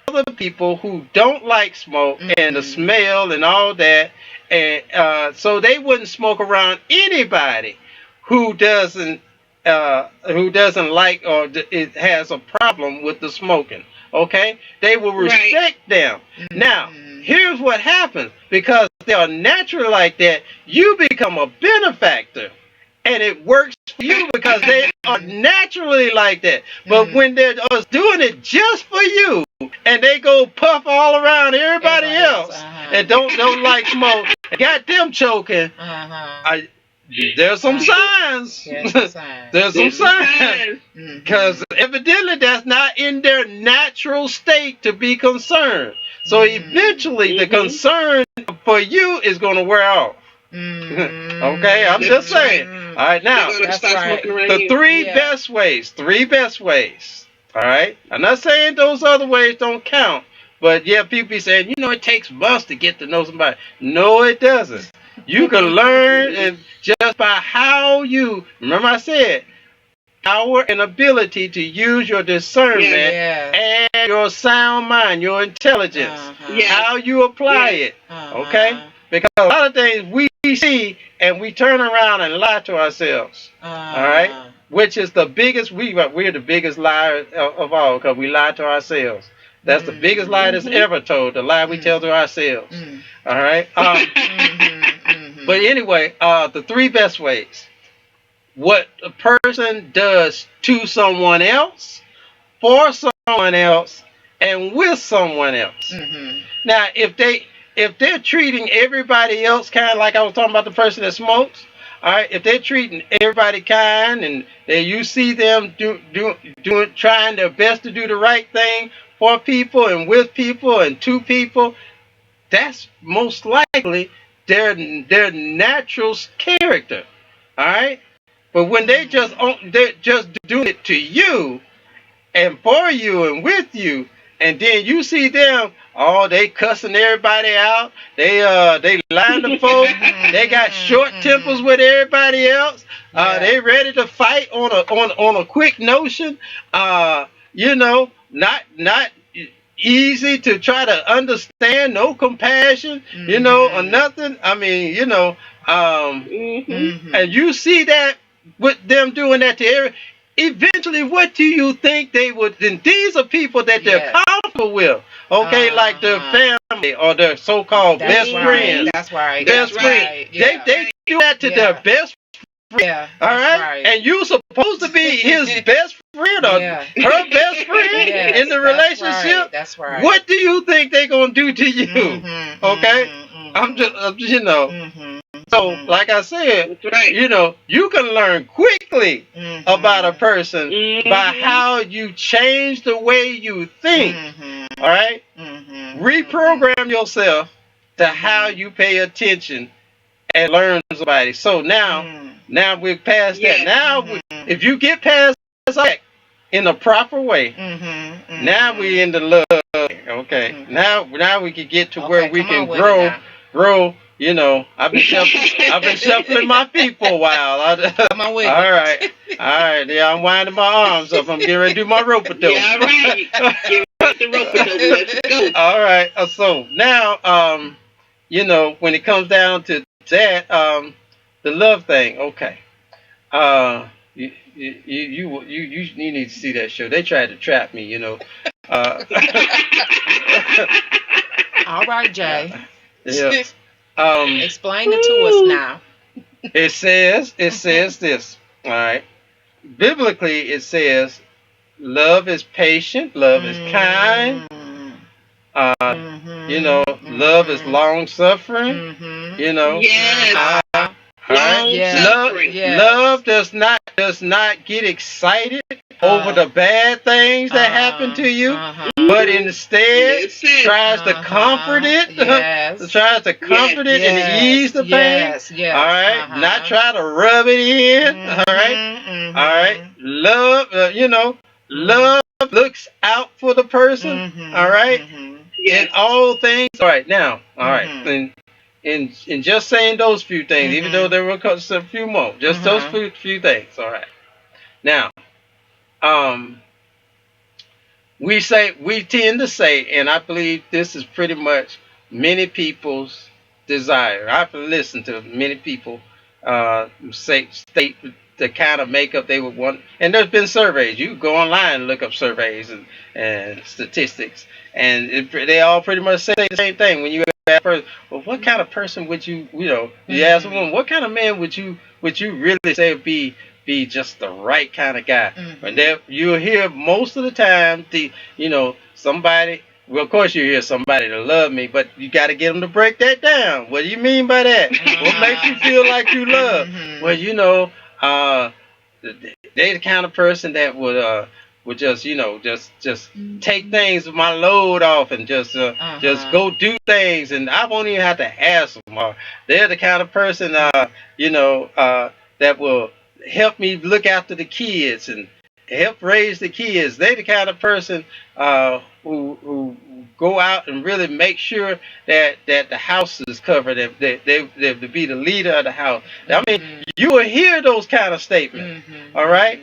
Speaker 1: other people who don't like smoke and the smell and all that, and so they wouldn't smoke around anybody who doesn't like or it has a problem with the smoking. Okay, they will respect them. Now, here's what happens: because they are naturally like that, you become a benefactor, and it works for you because they are naturally like that. But when they're doing it just for you, and they go puff all around everybody else and don't like smoke, and got them choking. There's some signs. There's some signs. Because evidently that's not in their natural state to be concerned. So eventually the concern for you is going to wear off. Okay, I'm just saying. All right, now, the three best ways. All right, I'm not saying those other ways don't count. But people be saying, it takes months to get to know somebody. No, it doesn't. You can learn and just by how you, remember I said, power and ability to use your discernment and your sound mind, your intelligence, how you apply it, okay? Because a lot of things we see and we turn around and lie to ourselves, all right? Which is the biggest, we're the biggest liar of all because we lie to ourselves. That's the biggest lie that's ever told, the lie we tell to ourselves, all right? But anyway, the three best ways. What a person does to someone else, for someone else, and with someone else. Now, if they're treating everybody else kind of like I was talking about the person that smokes, all right, if they're treating everybody kind and you see them trying their best to do the right thing for people and with people and to people, that's most likely their natural character, all right. But when they're just doing it to you and for you and with you, And then you see them, oh, they cussing everybody out. They lying to folks. They got short tempers with everybody else. They ready to fight on a quick notion. You know, not easy to try to understand, no compassion, you know, or nothing. I mean, you know, and you see that with them doing that to every, eventually, what do you think they would? And these are people that they're comfortable with, okay, like their family or their so-called best friends.
Speaker 2: That's right.
Speaker 1: Best friends.
Speaker 2: Yeah.
Speaker 1: They do that to their best.
Speaker 2: Yeah,
Speaker 1: all right? And you supposed to be his best friend or her best friend in the relationship.
Speaker 2: That's right.
Speaker 1: What do you think they're gonna do to you? Okay, I'm just you know. So, like I said, you know, you can learn quickly about a person by how you change the way you think. All right, reprogram yourself to how you pay attention and learn somebody. So now we're past that. Now, if you get past that in the proper way, now we in the love. Okay. Now we can get to where we can grow. You know, I've been shuffling my feet for a while.
Speaker 2: Come on with
Speaker 1: it. All right. Yeah, I'm winding my arms up. I'm getting ready to do my rope-a-dope.
Speaker 3: Yeah, all right. Get the rope-a-dope. Let's go.
Speaker 1: All right. So now, you know, when it comes down to that, the love thing. Okay. You need to see that show. They tried to trap me, you know.
Speaker 2: All right, Jay.
Speaker 1: Yeah.
Speaker 2: Explain it to us now.
Speaker 1: It says this. All right. Biblically, it says, love is patient, love is kind. You know, love is long suffering. You know.
Speaker 3: Yes.
Speaker 1: Love does not get excited over the bad things that happen to you, but instead tries to comfort it. Tries to comfort it and ease the pain. All right, not try to rub it in. All right. Love, you know, love looks out for the person. All right, in all things. All right, now, all right. In just saying those few things, even though there were a few more, just those few things. All right. Now, we tend to say, and I believe this is pretty much many people's desire. I've listened to many people state the kind of makeup they would want, and there's been surveys. You go online and look up surveys and statistics, and they all pretty much say the same thing. When you ask a person, well, what kind of person would you ask a woman, what kind of man would you really say would be just the right kind of guy? And you'll hear most of the time somebody. Well, of course you hear somebody to love me, but you got to get them to break that down. What do you mean by that? What makes you feel like you love? Well, you know, they the kind of person that would just just take things, my load off, and just go do things, and I won't even have to ask them. Or they're the kind of person that will help me look after the kids and help raise the kids. They're the kind of person who go out and really make sure that the house is covered. They to be the leader of the house. I mean, you will hear those kind of statements. All right.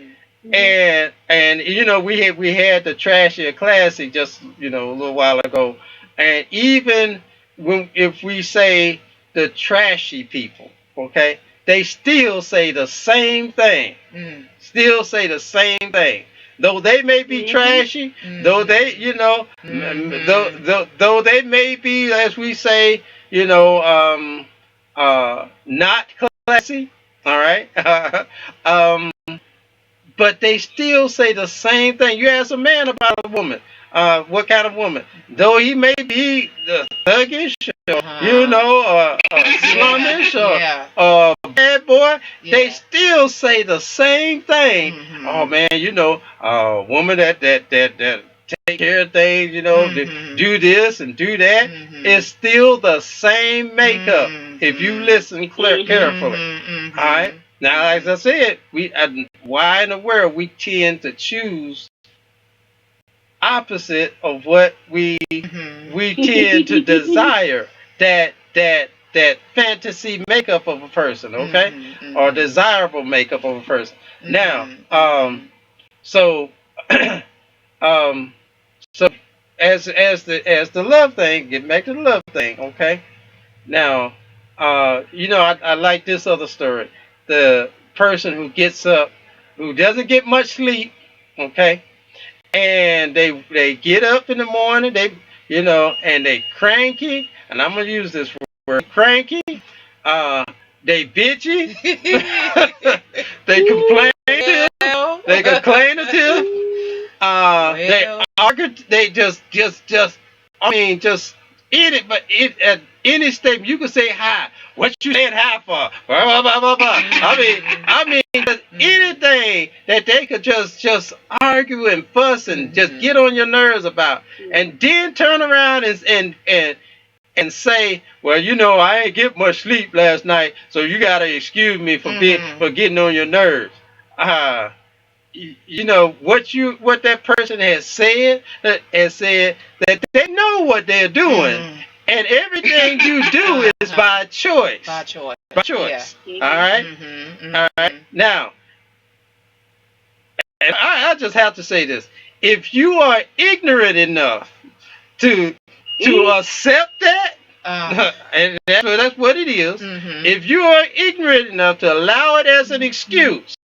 Speaker 1: And you know, we had the Trashy or Classy just a little while ago, and even if we say the trashy people, okay, they still say the same thing. Still say the same thing. Though they may be trashy, though they though they may be, as we say, not classy. All right. But they still say the same thing. You ask a man about a woman, what kind of woman? Though he may be thuggish, or, or slummish, or bad boy, they still say the same thing. Oh man, a woman that take care of things, do this and do that. It's still the same makeup if you listen carefully. All right. Now, as I said, why in the world we tend to choose opposite of what we tend to desire. That fantasy makeup of a person, okay, or desirable makeup of a person. Now, so, um, so as the love thing, get back to the love thing, okay. Now, I like this other story. The person who gets up, who doesn't get much sleep, okay, and they get up in the morning, and they cranky, and I'm gonna use this word, cranky. Uh, they bitchy. They complain. They complain until they argue. They just. I mean, just in it. But at any statement, you can say hi. What you saying hi for? Blah, blah, blah, blah, blah. I mean, just anything that they could just argue and fuss and just get on your nerves about, and then turn around and say, well, I ain't get much sleep last night, so you gotta excuse me for getting on your nerves. What that person has said that they know what they're doing, and everything you do is by choice. By choice. Yeah. All right. All right. Now, and I just have to say this: if you are ignorant enough to accept that, and that's what it is. If you are ignorant enough to allow it as an excuse,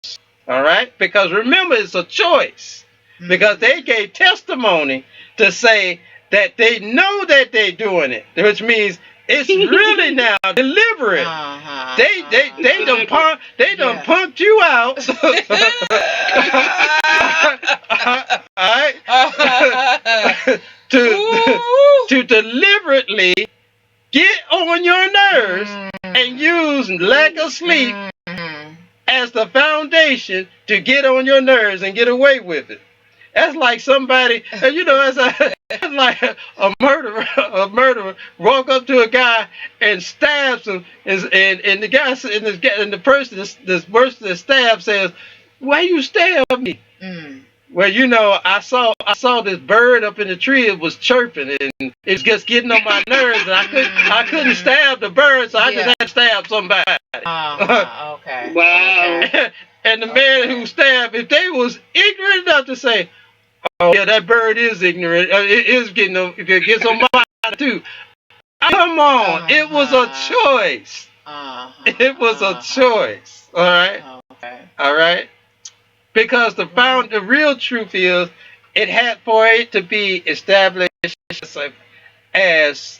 Speaker 1: all right, because remember, it's a choice, because they gave testimony to say that they know that they're doing it, which means it's really now deliberate. They done punked you out. All right. to deliberately get on your nerves and use lack of sleep as the foundation to get on your nerves and get away with it. That's like somebody, that's like a murderer walk up to a guy and stabs him, and the guy and the person that stabbed says, "Why you stab me?" Well, I saw this bird up in the tree. It was chirping, and it was just getting on my nerves, and I couldn't stab the bird, so I just had to stab somebody.
Speaker 2: Okay.
Speaker 3: Wow.
Speaker 1: And the man who stabbed, if they was ignorant enough to say, "Oh yeah, that bird is ignorant. It is getting on my mind too." Come on, it was a choice. It was a choice. All right.
Speaker 2: Okay.
Speaker 1: All right. Because the real truth is, it had for it to be established as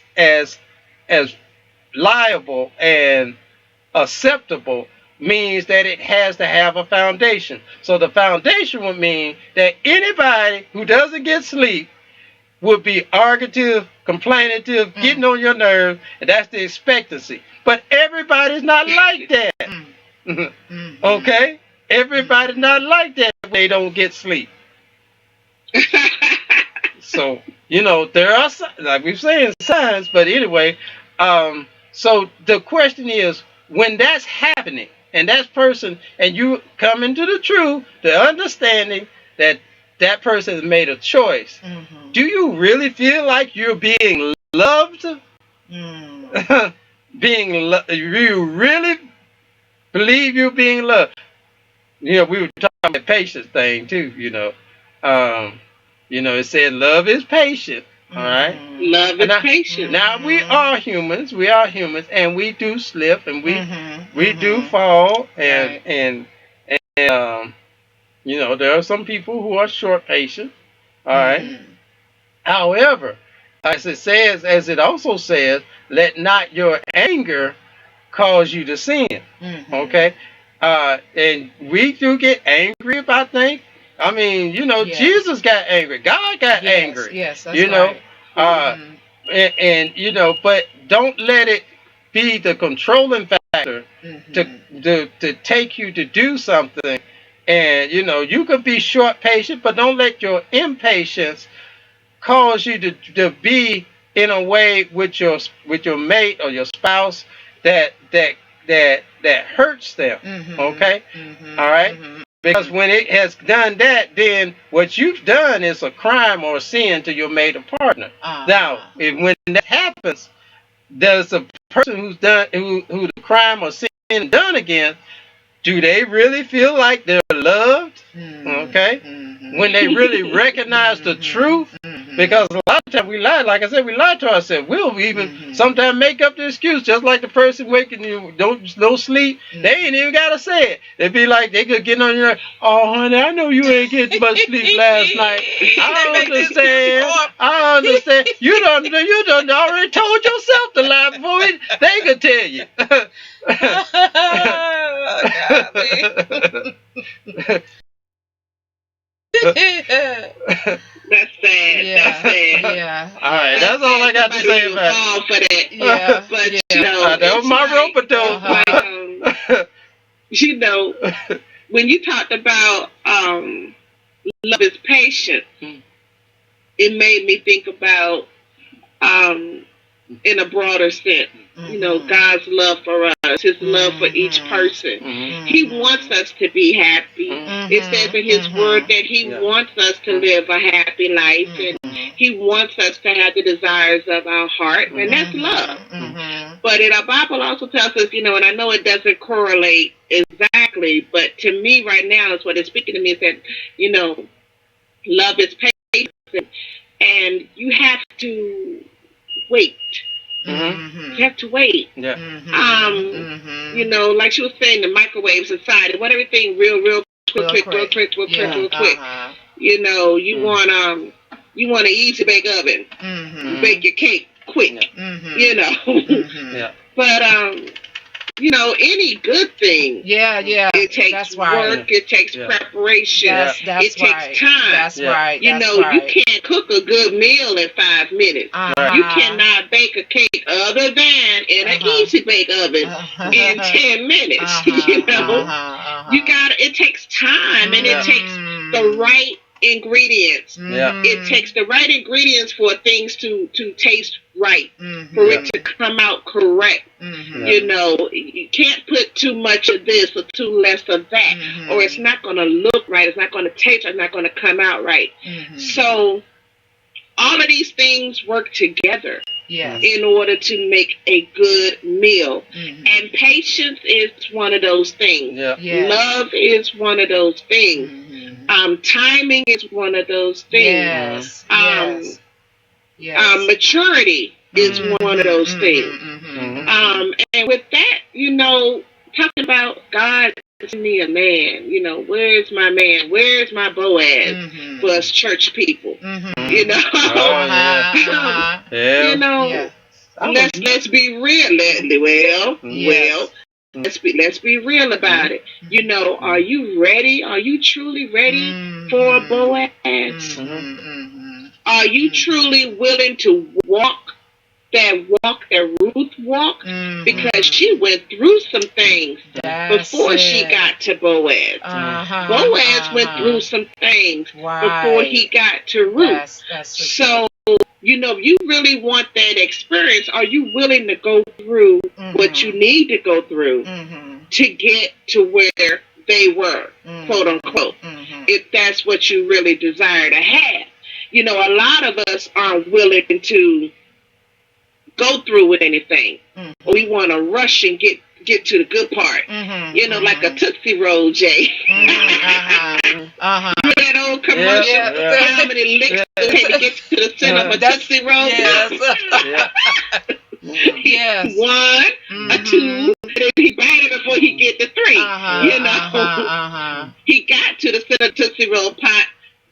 Speaker 1: liable and acceptable, means that it has to have a foundation. So the foundation would mean that anybody who doesn't get sleep would be argumentative, complainative, getting on your nerves, and that's the expectancy. But everybody's not like that. Okay? Everybody's not like that when they don't get sleep. So, there are, like we're saying, signs, but anyway, so the question is, when that's happening, and that person, and you come into the truth, the understanding that that person has made a choice, do you really feel like you're being loved? Do you really believe you're being loved? We were talking about the patience thing too, it said love is patient, all right?
Speaker 3: Love is patient.
Speaker 1: Now we are humans, and we do slip, and we do fall, and there are some people who are short patient, all right? However, as it also says, let not your anger cause you to sin, okay? And we do get angry about things. I mean, Jesus got angry. God got angry.
Speaker 2: Yes, that's right.
Speaker 1: But don't let it be the controlling factor to take you to do something. And you can be short patient, but don't let your impatience cause you to be in a way with your mate or your spouse that hurts them. Okay? All right? Because when it has done that, then what you've done is a crime or a sin to your mated partner. Now, when that happens, does the person who's done who the crime or sin done against, do they really feel like they're loved? Okay? When they really recognize the truth? Because a lot of times we lie, like I said, we lie to ourselves. We'll even sometimes make up the excuse, just like the person waking you, don't sleep. They ain't even got to say it. They be like, they could get on your, oh, honey, I know you ain't getting much sleep last night. I understand. You done already told yourself to lie before they could tell you.
Speaker 3: That's sad.
Speaker 2: Yeah.
Speaker 3: That's sad.
Speaker 2: Yeah.
Speaker 1: All right, that's all I got to say about it.
Speaker 3: Fall for that.
Speaker 2: Yeah.
Speaker 3: But
Speaker 2: Yeah.
Speaker 3: you know,
Speaker 1: That was my rope though.
Speaker 3: You know, when you talked about love is patient, it made me think about in a broader sense. You know, God's love for us, His love for each person. He wants us to be happy. It says in His Word that He wants us to live a happy life, and He wants us to have the desires of our heart, and that's love. But in our Bible also tells us, you know, and I know it doesn't correlate exactly, but to me right now is what it's speaking to me is that, you know, love is patient, and you have to wait. You have to wait.
Speaker 1: Yeah.
Speaker 3: You know, like she was saying, the microwaves inside, they want everything real quick. You know, you want an easy bake oven. You bake your cake quick. You know. But you know, any good thing. It takes work. It takes preparation. It takes time.
Speaker 2: That's right.
Speaker 3: You know, you can't cook a good meal in 5 minutes. You cannot bake a cake other than in an easy bake oven in 10 minutes. You know, it takes time, and it takes the right ingredients. It takes the right ingredients for things to taste right, for it to come out correct. You know, you can't put too much of this or too less of that, or it's not going to look right, it's not going to taste, it's not going to come out right. So all of these things work together in order to make a good meal. And patience is one of those things. Love is one of those things. Timing is one of those things. Maturity is one of those things. And with that, you know, talking about God is me a man, you know, where's my man? Where's my Boaz for us church people? You know, you know, let's be real. Well, let's be real about it. You know, are you ready? Are you truly ready for a Boaz? Are you truly willing to walk that Ruth walked? Because she went through some things before she got to Boaz. Boaz went through some things before he got to Ruth. So, you know, if you really want that experience, are you willing to go through what you need to go through to get to where they were, quote unquote, if that's what you really desire to have? You know, a lot of us aren't willing to go through with anything. We want to rush and get to the good part. You know, like a Tootsie Roll, Jay. Remember that old commercial? How many licks it take to get to the center of a Tootsie Roll? One, a two, and then he bite it before he get to three. You know, he got to the center of Tootsie Roll pot,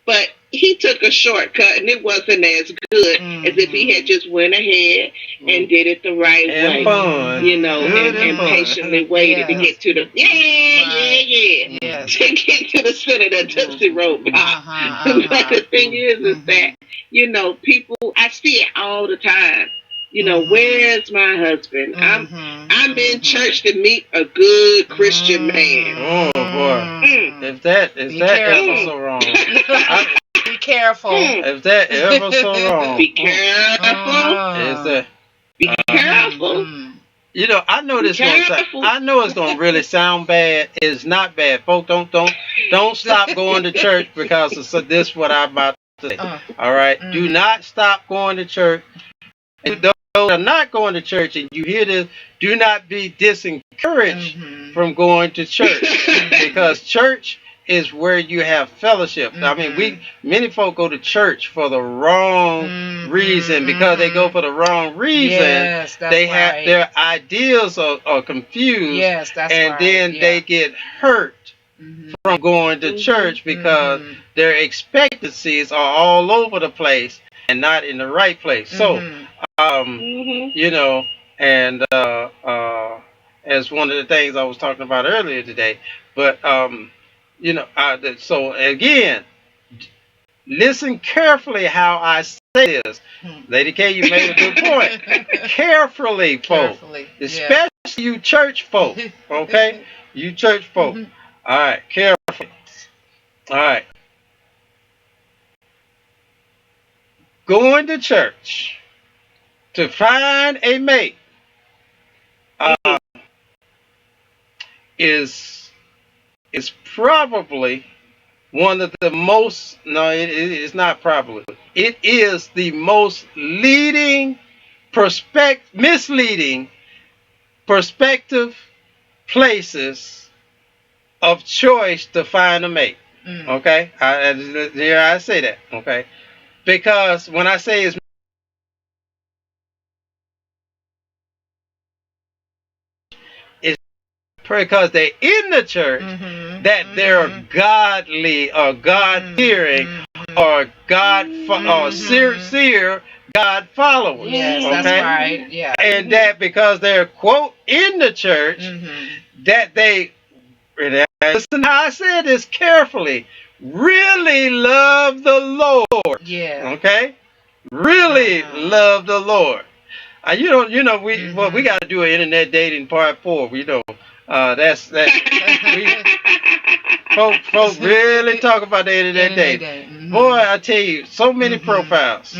Speaker 3: but he took a shortcut, and it wasn't as good as if he had just went ahead and did it the right way. You know, and patiently waited to get to the to get to the center of the Tootsie Roll pot. But the thing is that, you know, people, I see it all the time. You know, where's my husband? I'm in church to meet a good Christian man.
Speaker 1: Oh boy, if that ever so wrong.
Speaker 2: Be careful.
Speaker 1: If that ever so wrong.
Speaker 3: Be careful. Be careful.
Speaker 1: You know, I know this I know it's gonna really sound bad. It's not bad, folks. Don't Don't stop going to church because of this is what I'm about to say. All right? Do not stop going to church. And those that are not going to church and you hear this, do not be disencouraged from going to church because church is where you have fellowship. I mean, many folk go to church for the wrong reason because they go for the wrong reason.
Speaker 2: Yes, that's
Speaker 1: they have
Speaker 2: right.
Speaker 1: their ideas are confused.
Speaker 2: Yes, that's
Speaker 1: and
Speaker 2: right.
Speaker 1: then they get hurt from going to church because their expectancies are all over the place and not in the right place. So, you know, and as one of the things I was talking about earlier today, but you know, so again, listen carefully how I say this. Lady K, you made a good point. Carefully, folk. Especially you church folk. Okay? You church folk. All right, carefully. All right. Going to church to find a mate is probably one of the most, no, it's not probably. It is the most misleading perspective places of choice to find a mate. Okay? Here I say that. Okay? Because when I say it's because they're in the church that they're godly or God-fearing or sincere God followers.
Speaker 2: Yes,
Speaker 1: okay?
Speaker 2: That's right. Yeah.
Speaker 1: And that because they're, quote, in the church, that they, listen how I said this carefully, really love the Lord.
Speaker 2: Yeah.
Speaker 1: Okay? Really love the Lord. We got to do an internet dating part 4. We know. Folks really talk about the internet dating. Boy, I tell you, so many profiles.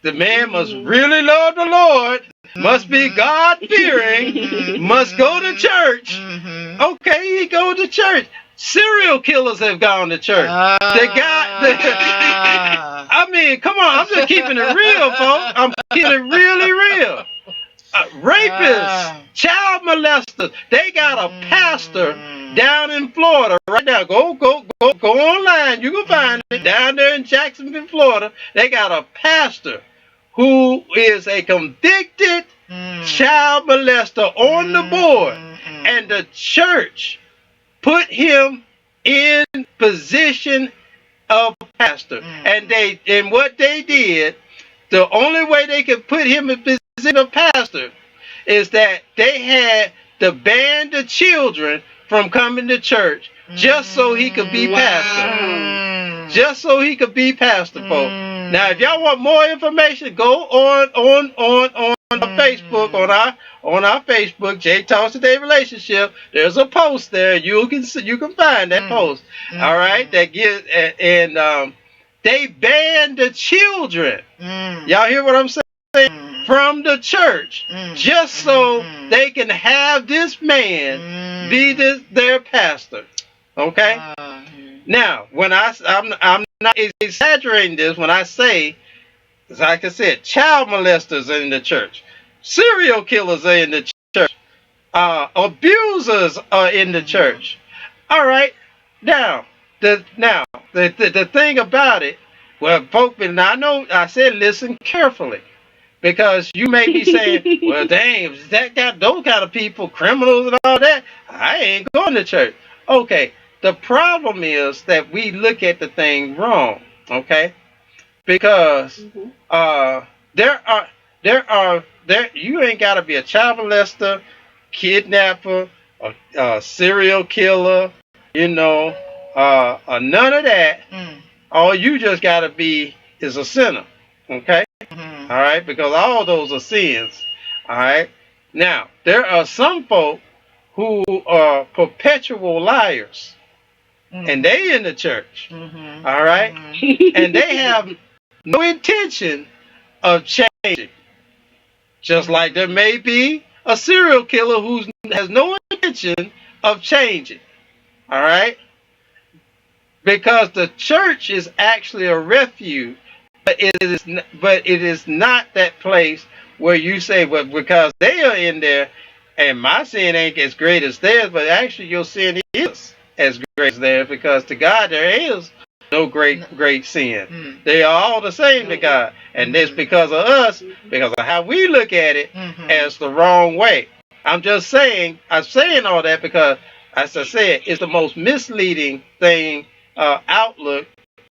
Speaker 1: The man must really love the Lord, must be God-fearing, must go to church. Okay, he go to church. Serial killers have gone to church. I mean, come on, I'm just keeping it real, folks. I'm keeping it really real. Rapists, child molesters. They got a pastor down in Florida right now. Go online. You can find it down there in Jacksonville, Florida. They got a pastor who is a convicted child molester on the board, and the church put him in position of pastor. And what they did, the only way they could put him in position of pastor is that they had to ban the children from coming to church just so he could be pastor. Just so he could be pastor, folks. Now, if y'all want more information, go on Facebook, on our Facebook, Jay Talks Today Relationship. There's a post there. You can find that post. All right, that gives and they banned the children. Y'all hear what I'm saying? From the church, just so they can have this man be their pastor. Okay. Now, when I'm not exaggerating this when I say, like I said, child molesters are in the church, serial killers are in the church, abusers are in the church. All right. Now the thing about it, well, folks, and I know I said listen carefully. Because you may be saying, well, dang, if that got those kind of people, criminals and all that, I ain't going to church. Okay, the problem is that we look at the thing wrong, okay? Because you ain't got to be a child molester, kidnapper, a serial killer, none of that. All you just got to be is a sinner, okay? All right, because all those are sins. All right. Now, there are some folk who are perpetual liars, and they in the church. All right, and they have no intention of changing. Just like there may be a serial killer who has no intention of changing. All right, because the church is actually a refuge, but it is not that place where you say, well, because they are in there, and my sin ain't as great as theirs, but actually your sin is as great as theirs, because to God there is no great sin. They are all the same to God, and this because of us, because of how we look at it as the wrong way. I'm just saying, I'm saying all that because, as I said, it's the most misleading thing, outlook,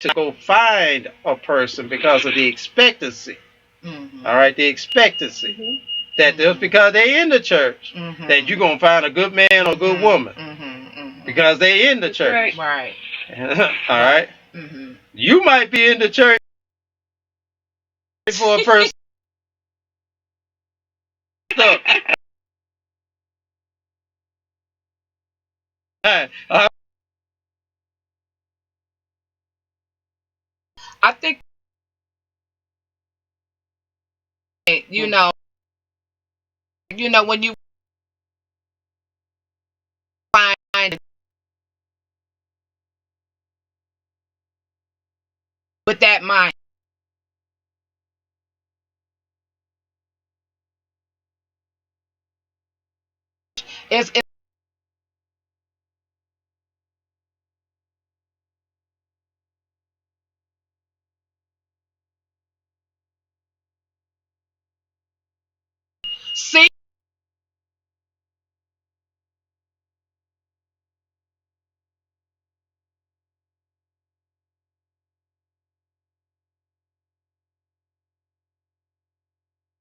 Speaker 1: to go find a person because of the expectancy. All right, the expectancy that just because they in the church, that you're gonna find a good man or a good woman because they in the church.
Speaker 2: Right.
Speaker 1: All right. You might be in the church for a person.
Speaker 2: I think when you find with that mind, it's see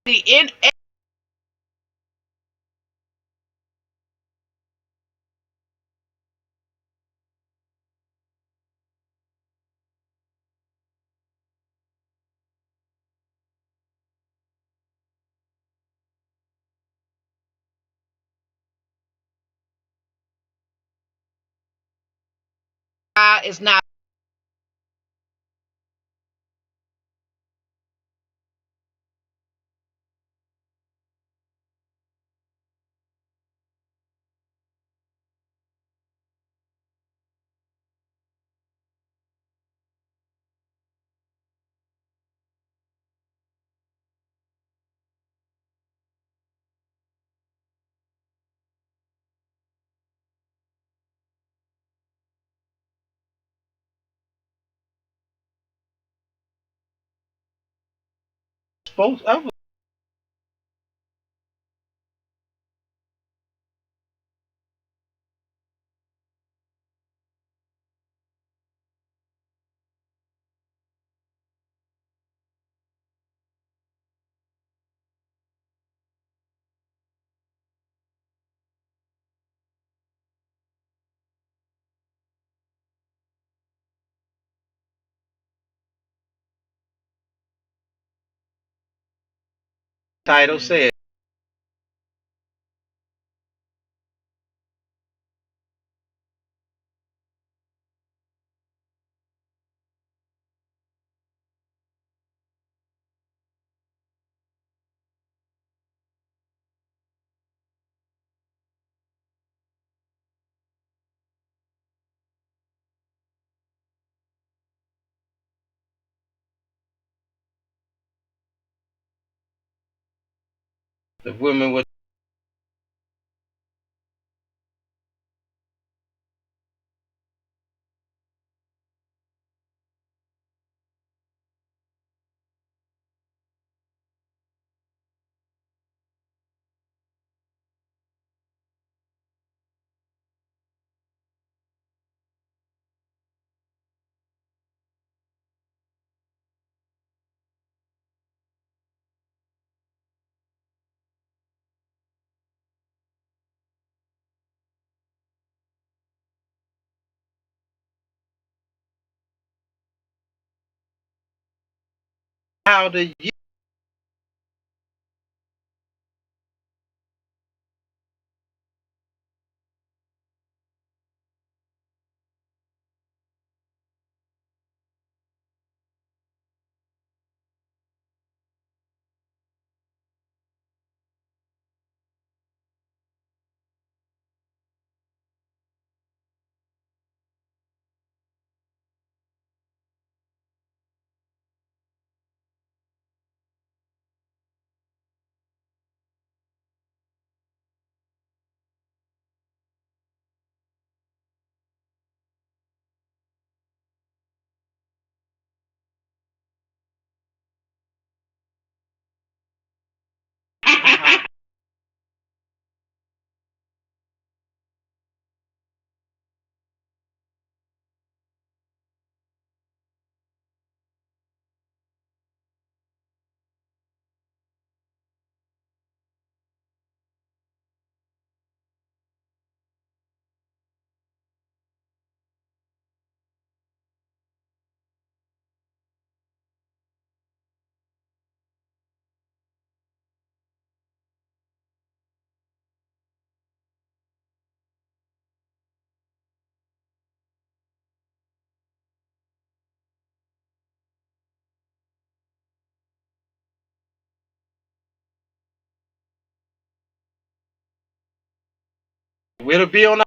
Speaker 2: the is not
Speaker 1: Supposed, I was title said. The women with how do you It'll be on